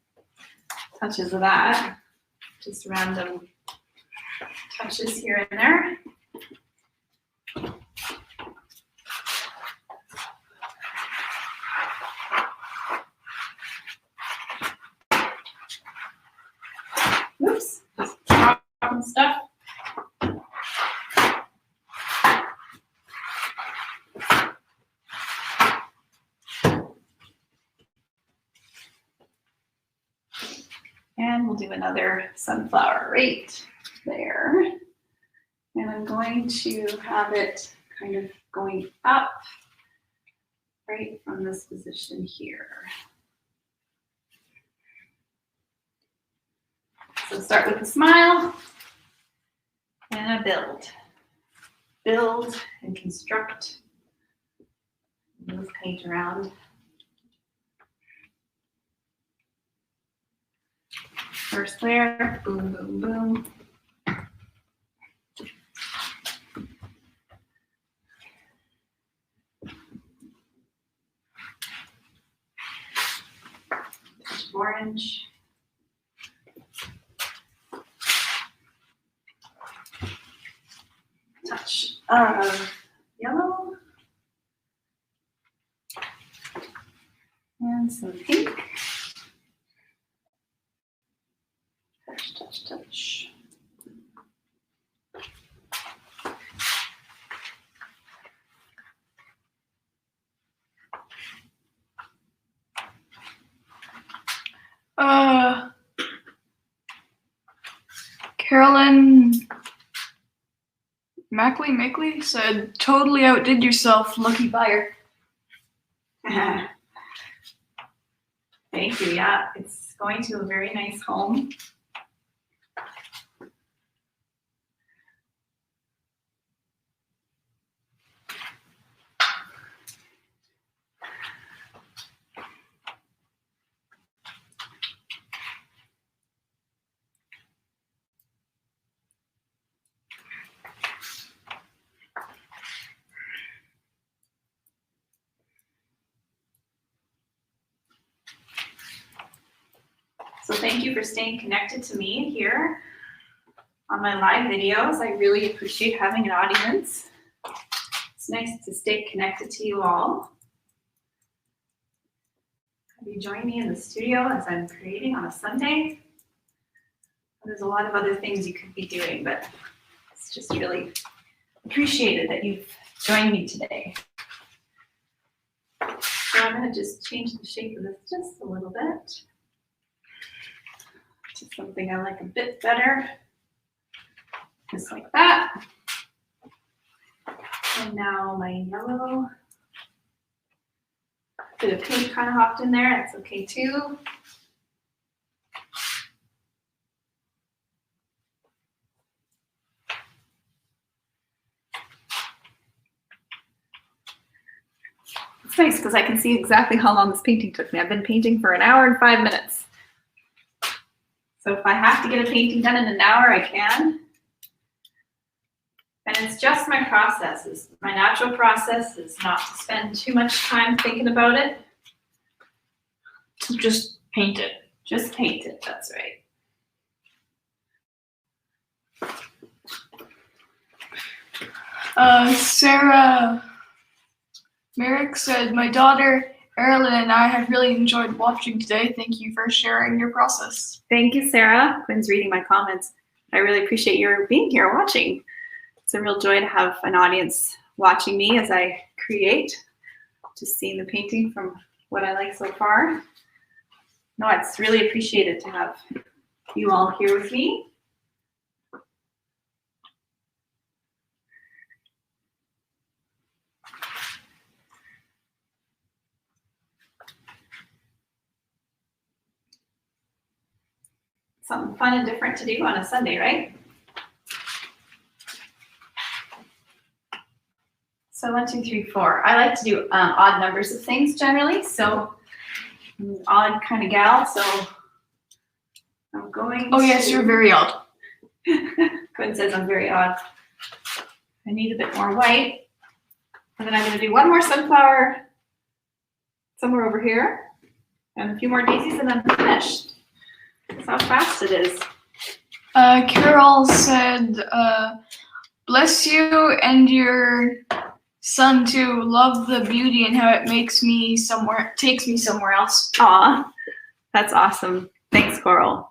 touches of that. Just random touches here and there. And we'll do another sunflower right there. And I'm going to have it kind of going up right from this position here. So start with a smile and a build. Build and construct. Move paint around. First layer, boom, boom, boom. Touch of orange. Touch of yellow. And some pink. Touch, touch, touch. Carolyn Mackley said, totally outdid yourself, lucky buyer. Thank you. Yeah, it's going to a very nice home. So thank you for staying connected to me here on my live videos. I really appreciate having an audience. It's nice to stay connected to you all. Have you joined me in the studio as I'm creating on a Sunday? There's a lot of other things you could be doing, but it's just really appreciated that you've joined me today. So I'm going to just change the shape of this just a little bit. Something I like a bit better, just like that. And now my yellow, bit of pink kind of hopped in there, that's okay too. It's nice because I can see exactly how long this painting took me. I've been painting for 1 hour and 5 minutes. So if I have to get a painting done in an hour, I can. And it's just my process. My natural process is not to spend too much time thinking about it. So just paint it. Just paint it, that's right. Sarah Merrick said, my daughter Erilyn and I have really enjoyed watching today. Thank you for sharing your process. Thank you, Sarah. Quinn's reading my comments. I really appreciate your being here watching. It's a real joy to have an audience watching me as I create, just seeing the painting from what I like so far. No, it's really appreciated to have you all here with me. Something fun and different to do on a Sunday, right? So 1, 2, 3, 4. I like to do odd numbers of things generally. So I'm an odd kind of gal. So I'm going. Oh yes, you're very odd. Quinn says I'm very odd. I need a bit more white. And then I'm going to do one more sunflower somewhere over here. And a few more daisies and then finished. That's how fast it is. Carol said, bless you and your son too. Love the beauty and how it takes me somewhere else. Aw, that's awesome. Thanks, Coral.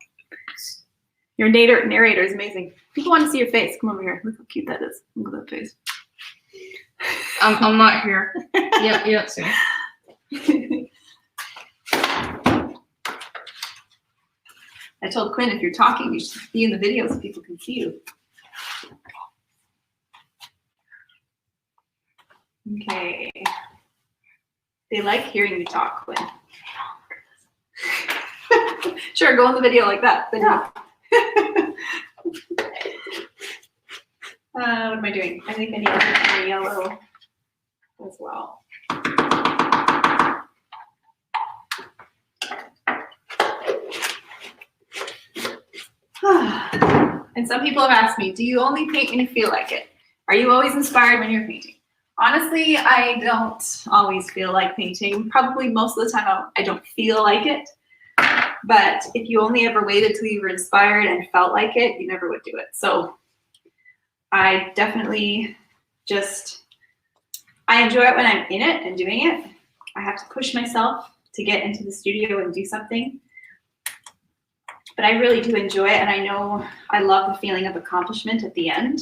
Your narrator is amazing. People want to see your face. Come over here. Look how cute that is. Look at that face. I'm not here. Yep, sorry. I told Quinn, if you're talking, you should be in the video so people can see you. Okay. They like hearing you talk, Quinn. Sure, go in the video like that. Then yeah. What am I doing? I think I need to put my yellow as well. And some people have asked me, do you only paint when you feel like it? Are you always inspired when you're painting? Honestly, I don't always feel like painting. Probably most of the time I don't feel like it. But if you only ever waited till you were inspired and felt like it, you never would do it. So I definitely I enjoy it when I'm in it and doing it. I have to push myself to get into the studio and do something. But I really do enjoy it, and I know I love the feeling of accomplishment at the end.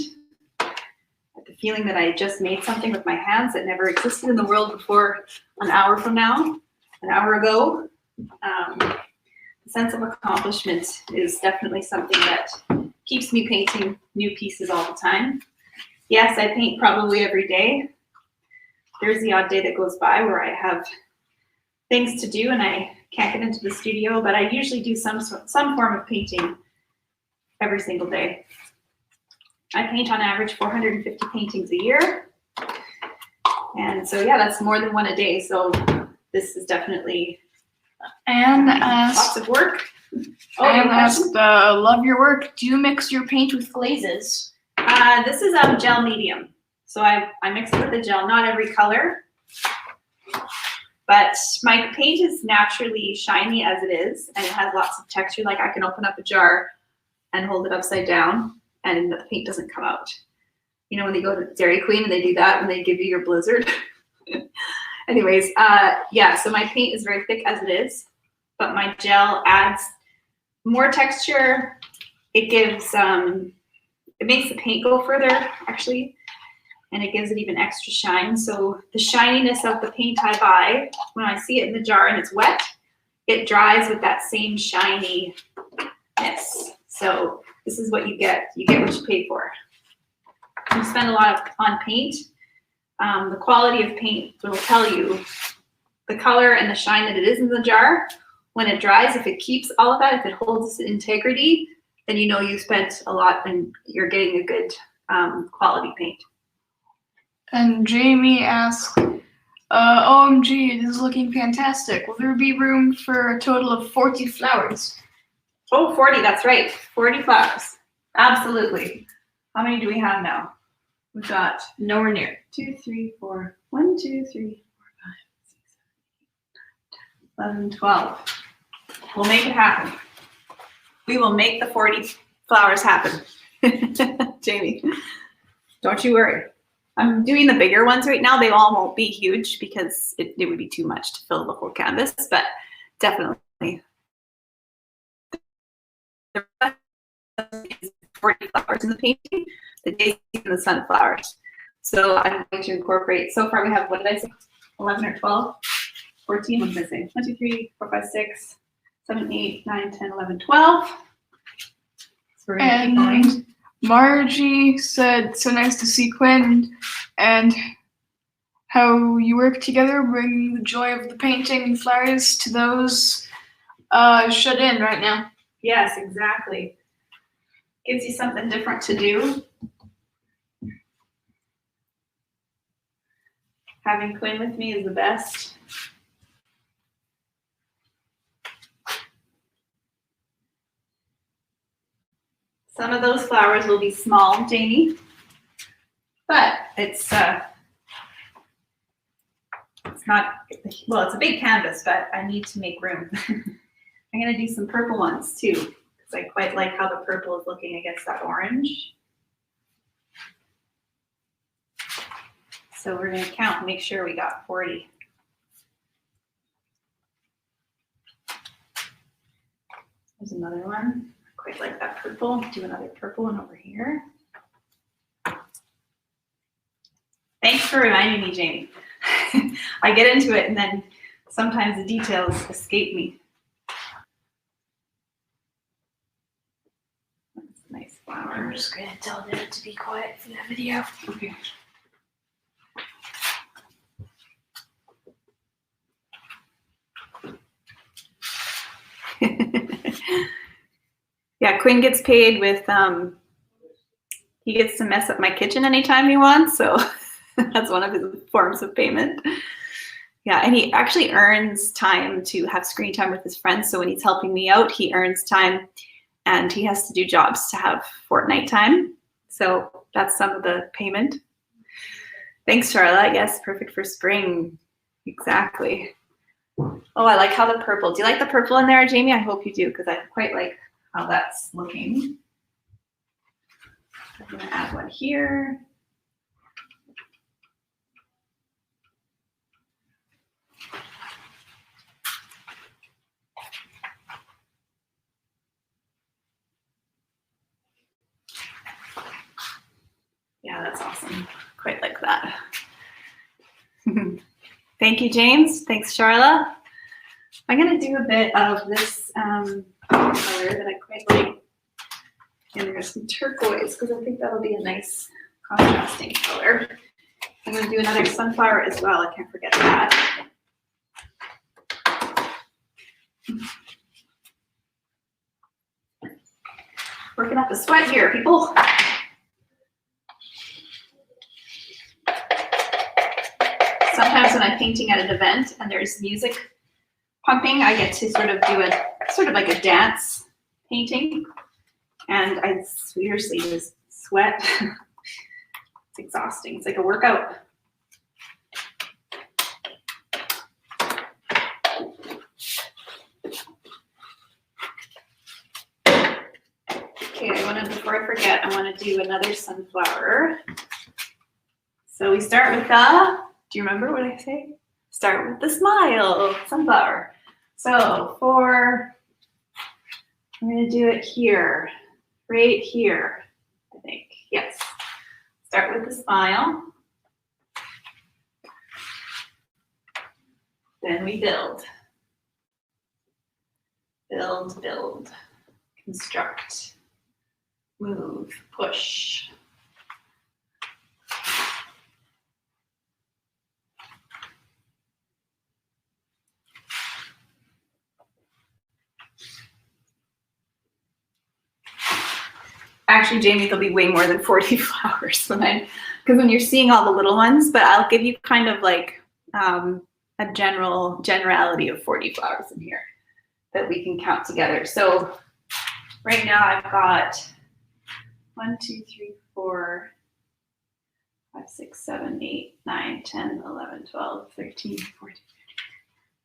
The feeling that I just made something with my hands that never existed in the world before an hour from now, an hour ago. The sense of accomplishment is definitely something that keeps me painting new pieces all the time. Yes, I paint probably every day. There's the odd day that goes by where I have things to do and I can't get into the studio, but I usually do some form of painting every single day. I paint on average 450 paintings a year. And so yeah, that's more than one a day. So this is definitely lots of work. Anne asked, love your work. Do you mix your paint with glazes? This is gel medium. So I mix it with a gel, not every color. But my paint is naturally shiny as it is, and it has lots of texture. Like I can open up a jar and hold it upside down, and the paint doesn't come out. You know, when they go to Dairy Queen and they do that when they give you your Blizzard. Anyways, yeah, so my paint is very thick as it is, but my gel adds more texture. It gives, it makes the paint go further, actually, and it gives it even extra shine. So the shininess of the paint I buy, when I see it in the jar and it's wet, it dries with that same shininess. So this is what you get. You get what you pay for. You spend a lot on paint. The quality of paint will tell you the color and the shine that it is in the jar. When it dries, if it keeps all of that, if it holds its integrity, then you know you spent a lot and you're getting a good quality paint. And Jamie asked, OMG, this is looking fantastic. Will there be room for a total of 40 flowers? Oh, 40, that's right. 40 flowers. Absolutely. How many do we have now? We've got Nowhere near. 2, 3, 4. 1, 2, 3, 4, 5, 6, 7, 8, 9, 10, 11, 12. We'll make it happen. We will make the 40 flowers happen. Jamie, don't you worry. I'm doing the bigger ones right now. They all won't be huge because it would be too much to fill the whole canvas, but definitely. 40 flowers in the painting, the daisies and the sunflowers. So I'm going to incorporate, so far we have, what did I say, 11 or 12? 14, what did I say? 1, 2, 3, 4, 5, 6, 7, 8, 9, 10, 11, 12. So we're going to keep going. Margie said, so nice to see Quinn and how you work together, bringing the joy of the painting and flowers to those shut in right now. Yes, exactly. Gives you something different to do. Having Quinn with me is the best. Some of those flowers will be small, Jamie, but it's not, well, it's a big canvas, but I need to make room. I'm gonna do some purple ones too, because I quite like how the purple is looking against that orange. So we're gonna count and make sure we got 40. There's another one. Quite like that purple. Do another purple one over here. Thanks for reminding me, Jamie. I get into it and then sometimes the details escape me. I'm just gonna tell Dad to be quiet for that video. Okay. Yeah, Quinn gets paid with, he gets to mess up my kitchen anytime he wants, so that's one of his forms of payment. Yeah, and he actually earns time to have screen time with his friends, so when he's helping me out, he earns time, and he has to do jobs to have Fortnite time, so that's some of the payment. Thanks, Charlotte. Yes, perfect for spring. Exactly. Oh, I like how the purple. Do you like the purple in there, Jamie? I hope you do, because I quite like how that's looking. I'm gonna add one here. Yeah, that's awesome. Quite like that. Thank you, James. Thanks, Charla. I'm gonna do a bit of this color that I quite like. And there's some turquoise, because I think that'll be a nice contrasting color. I'm gonna do another sunflower as well. I can't forget that. Working up a sweat here, people. Sometimes when I'm painting at an event and there's music pumping, I get to sort of do a sort of like a dance painting, and I seriously just sweat. It's exhausting. It's like a workout. Okay, before I forget, I want to do another sunflower. So we start with the, do you remember what I say? Start with the smile, sunflower. So I'm going to do it here, right here, I think. Yes. Start with the smile. Then we build. Build, build, construct, move, push. Actually, Jamie, there'll be way more than 40 flowers because when you're seeing all the little ones, but I'll give you kind of like a generality of 40 flowers in here that we can count together. So right now I've got 1, 2, 3, 4, 5, 6, 7, 8, 9, 10, 11, 12, 13, 14,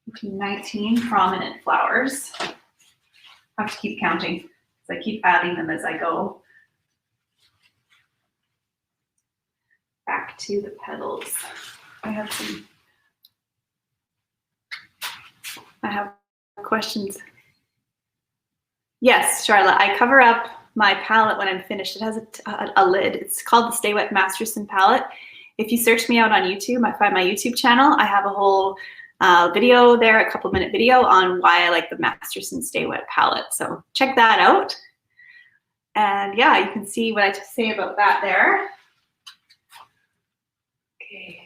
15, 19 prominent flowers. I have to keep counting because I keep adding them as I go. Back to the petals. I have questions. Yes, Charlotte, I cover up my palette when I'm finished. It has a lid. It's called the Stay Wet Masterson palette. If you search me out on YouTube, I find my YouTube channel. I have a whole video there, a couple-minute video on why I like the Masterson Stay Wet palette. So check that out. And yeah, you can see what I just say about that there. Okay.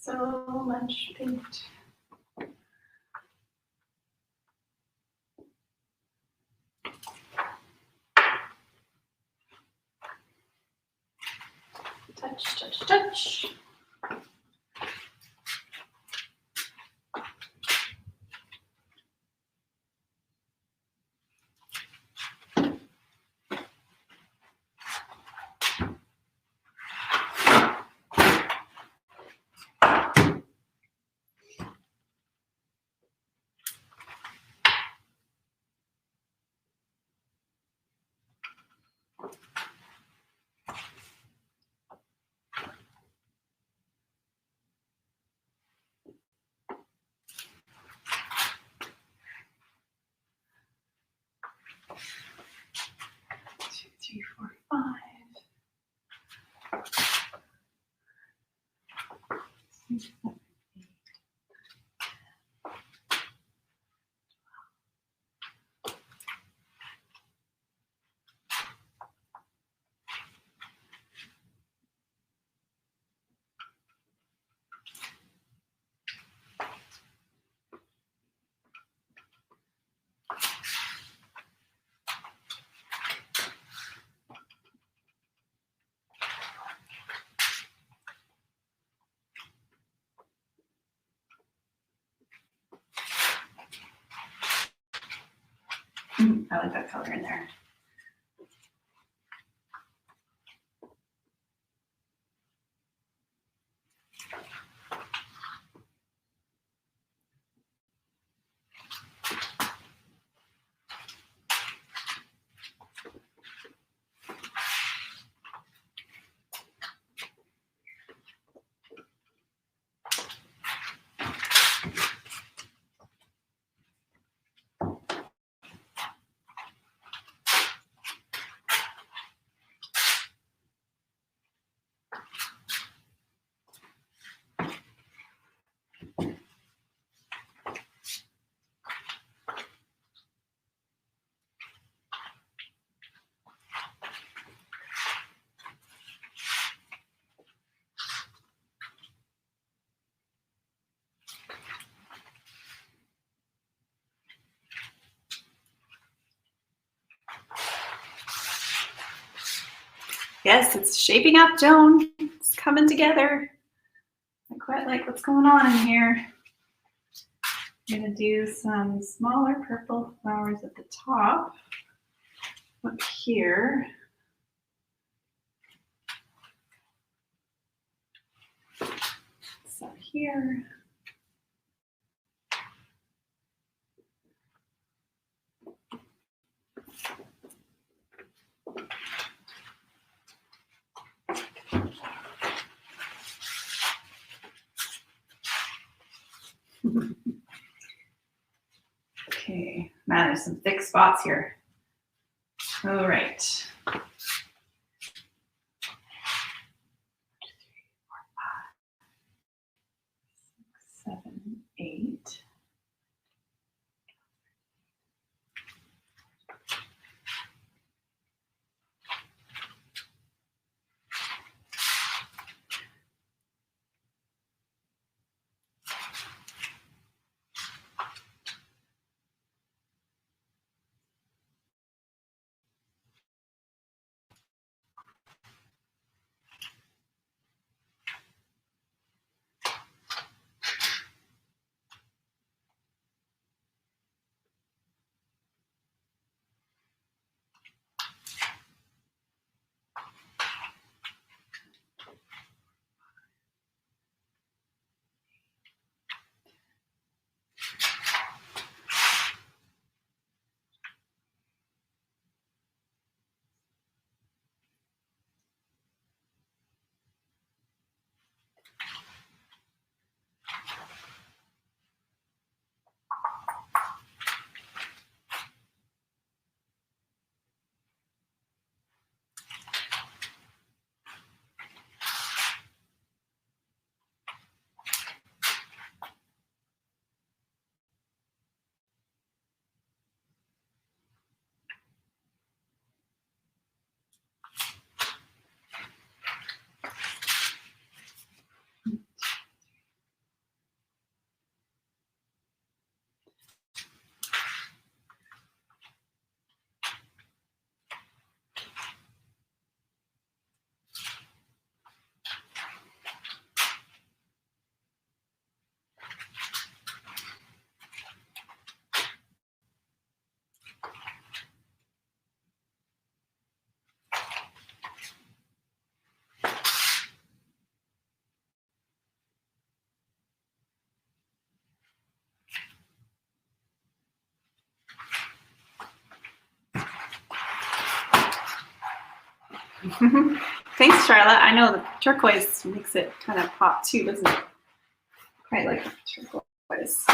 So much paint. Touch, touch, touch. 3, 4, 5. 6, 7, 8. I like that color in there. Yes, it's shaping up, Joan. It's coming together. I quite like what's going on in here. I'm gonna do some smaller purple flowers at the top, up here. This up here. Okay, man, there's some thick spots here. All right. 3, 4, 5, 6, 7, 8. Thanks, Charlotte. I know the turquoise makes it kind of pop too, doesn't it? Quite like turquoise.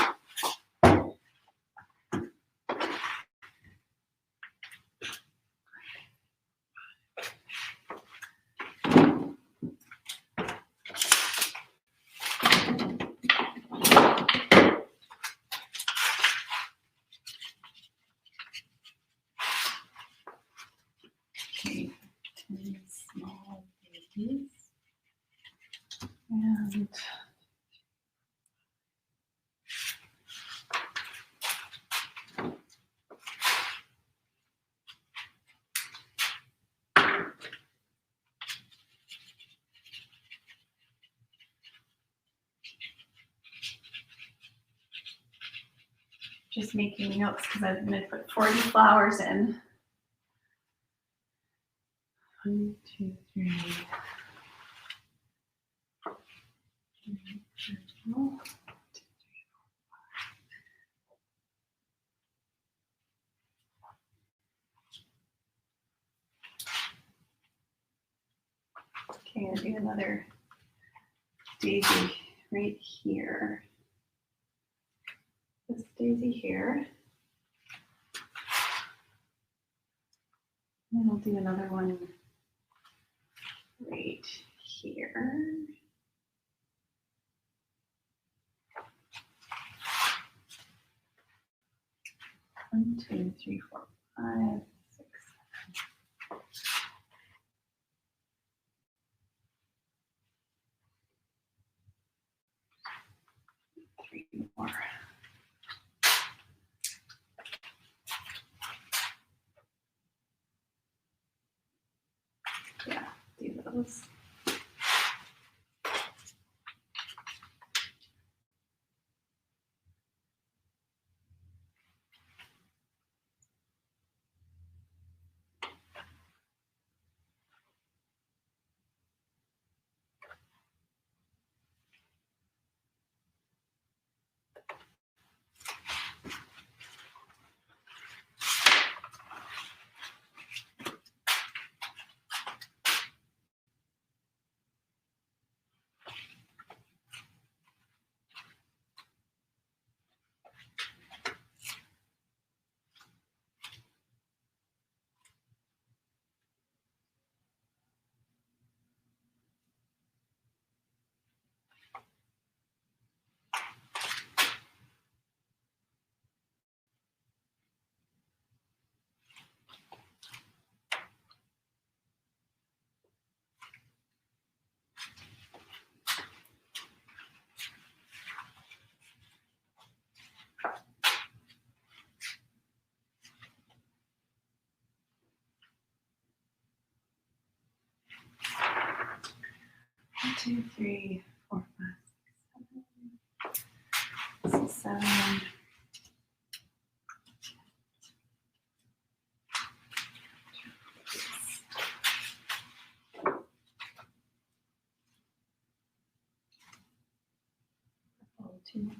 just making notes because I'm going to put 40 flowers in. 1, 2, 3. Okay, I'm gonna do another daisy right here. This daisy here. And I'll do another one right here. One, 2, 3, 4, 5, 6, 7. 3 more. Yeah, do those. One, 2, 3, 4, 5, 6, 7. 2.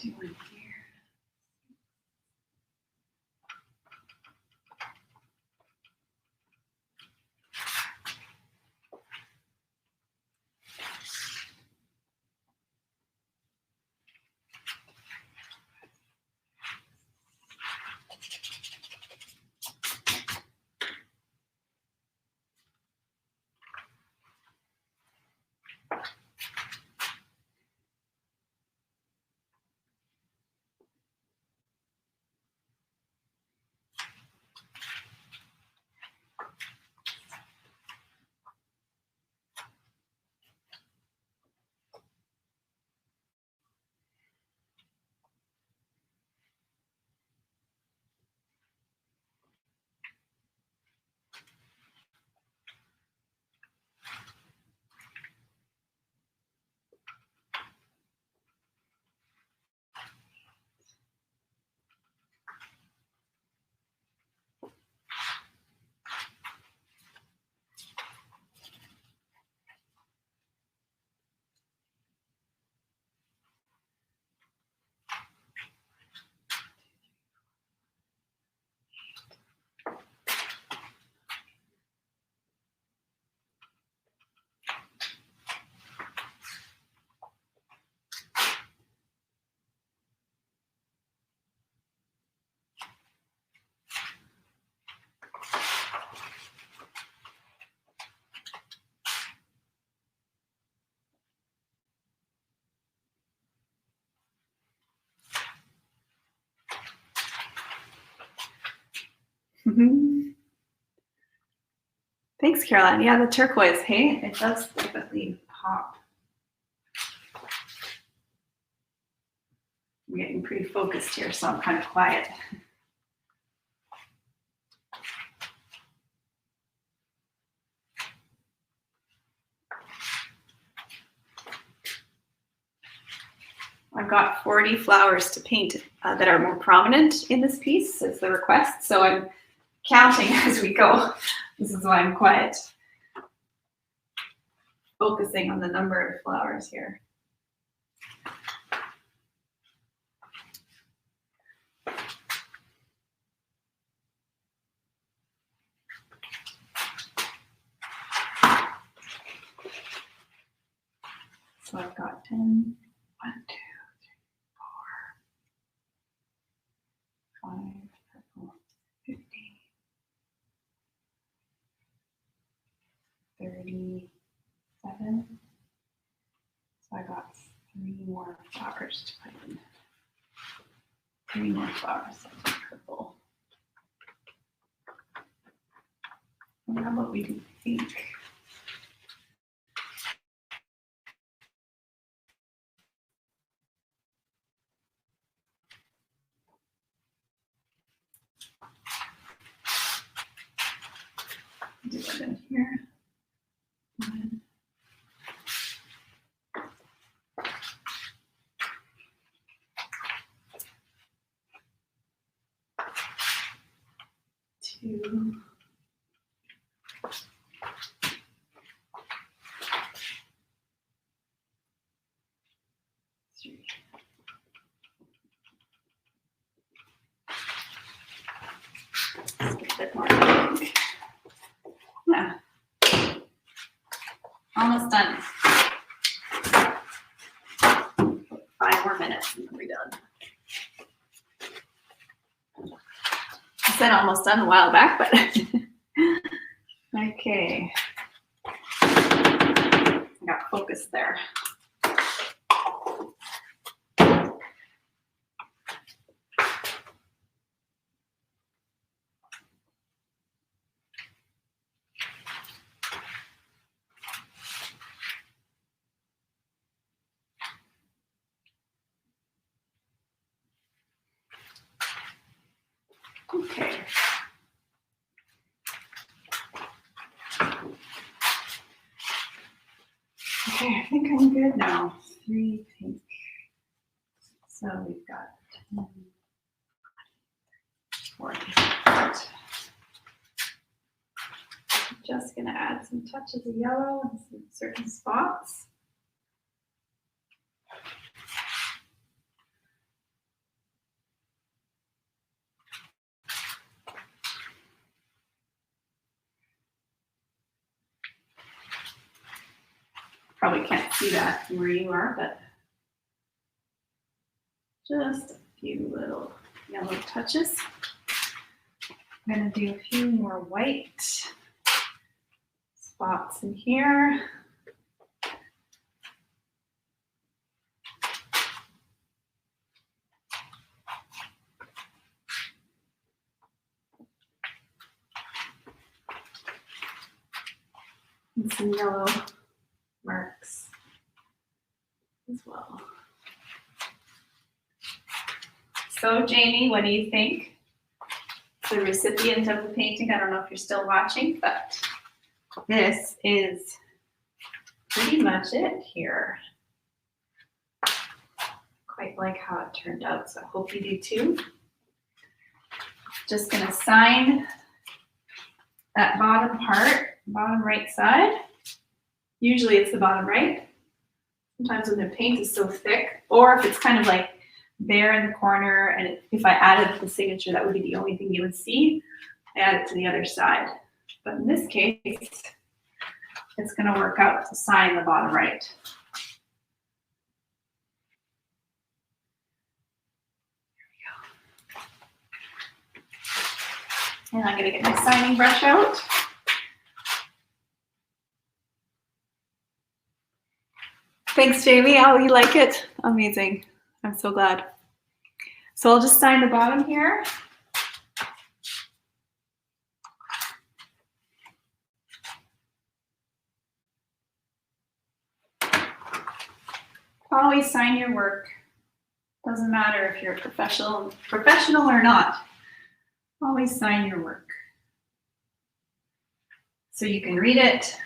Do one here. Mm-hmm. Thanks, Caroline. Yeah, the turquoise, hey, it does definitely pop. I'm getting pretty focused here, so I'm kind of quiet. I've got 40 flowers to paint that are more prominent in this piece as the request, so I'm counting as we go. This is why I'm quiet. Focusing on the number of flowers here. So I've got 10, 1, 2, 3, 4, 5, 50, 37. So I got 3 more flowers to put in. 3 more flowers of purple. And how about we do pink? Do that in here. 1, 2, 3. Let's get a bit more pink. Yeah. Almost done. 5 more minutes and then we're done. I said almost done a while back, but okay. I got focused there. Okay. Okay, I think I'm good now. 3 pink. So we've got 10, 40. I'm just gonna add some touches of yellow in some certain spots. Probably can't see that from where you are, but just a few little yellow touches. I'm gonna do a few more white spots in here. And some yellow marks as well. So Jamie, what do you think? The recipient of the painting, I don't know if you're still watching, but this is pretty much it here. Quite like how it turned out, so I hope you do too. Just gonna sign that bottom part, bottom right side. Usually it's the bottom right. Sometimes when the paint is so thick, or if it's kind of like there in the corner, and if I added the signature, that would be the only thing you would see. I add it to the other side. But in this case, it's gonna work out to sign the bottom right. And I'm gonna get my signing brush out. Thanks, Jamie. Oh, you like it? Amazing. I'm so glad. So I'll just sign the bottom here. Always sign your work. Doesn't matter if you're a professional or not. Always sign your work. So you can read it,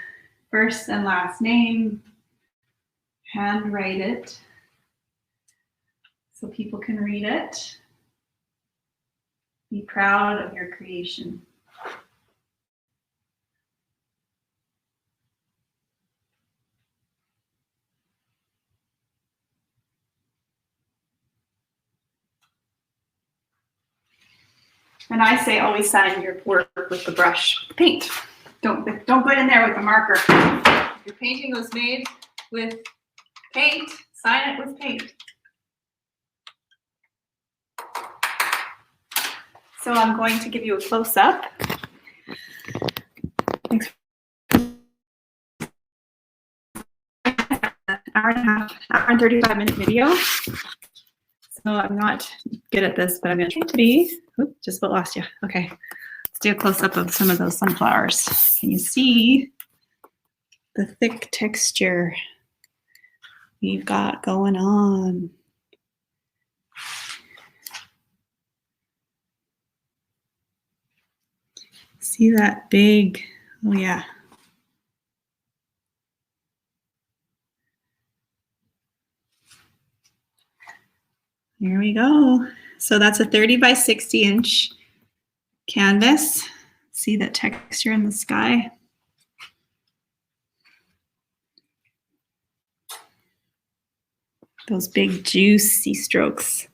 first and last name, handwrite it, so people can read it. Be proud of your creation. And I say always sign your work with the brush paint. Don't go in there with a marker. If your painting was made with paint, sign it with paint. So I'm going to give you a close-up. Thanks. Hour and 35-minute video. So I'm not good at this, but I'm going to try to be. Oops, just about lost you. Okay, let's do a close-up of some of those sunflowers. Can you see the thick texture we've got going on? See that big, oh yeah. There we go. So that's a 30 by 60 inch canvas. See that texture in the sky? Those big juicy strokes,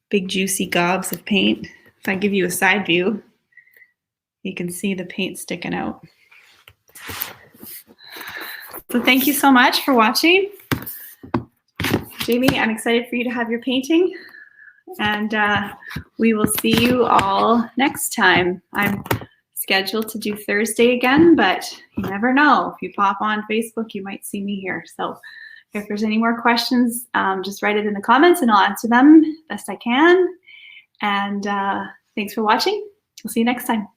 big juicy gobs of paint. If I give you a side view, you can see the paint sticking out. So thank you so much for watching. Jamie, I'm excited for you to have your painting, and we will see you all next time. I'm scheduled to do Thursday again, but you never know. If you pop on Facebook, you might see me here. So if there's any more questions, just write it in the comments and I'll answer them best I can. And thanks for watching. We'll see you next time.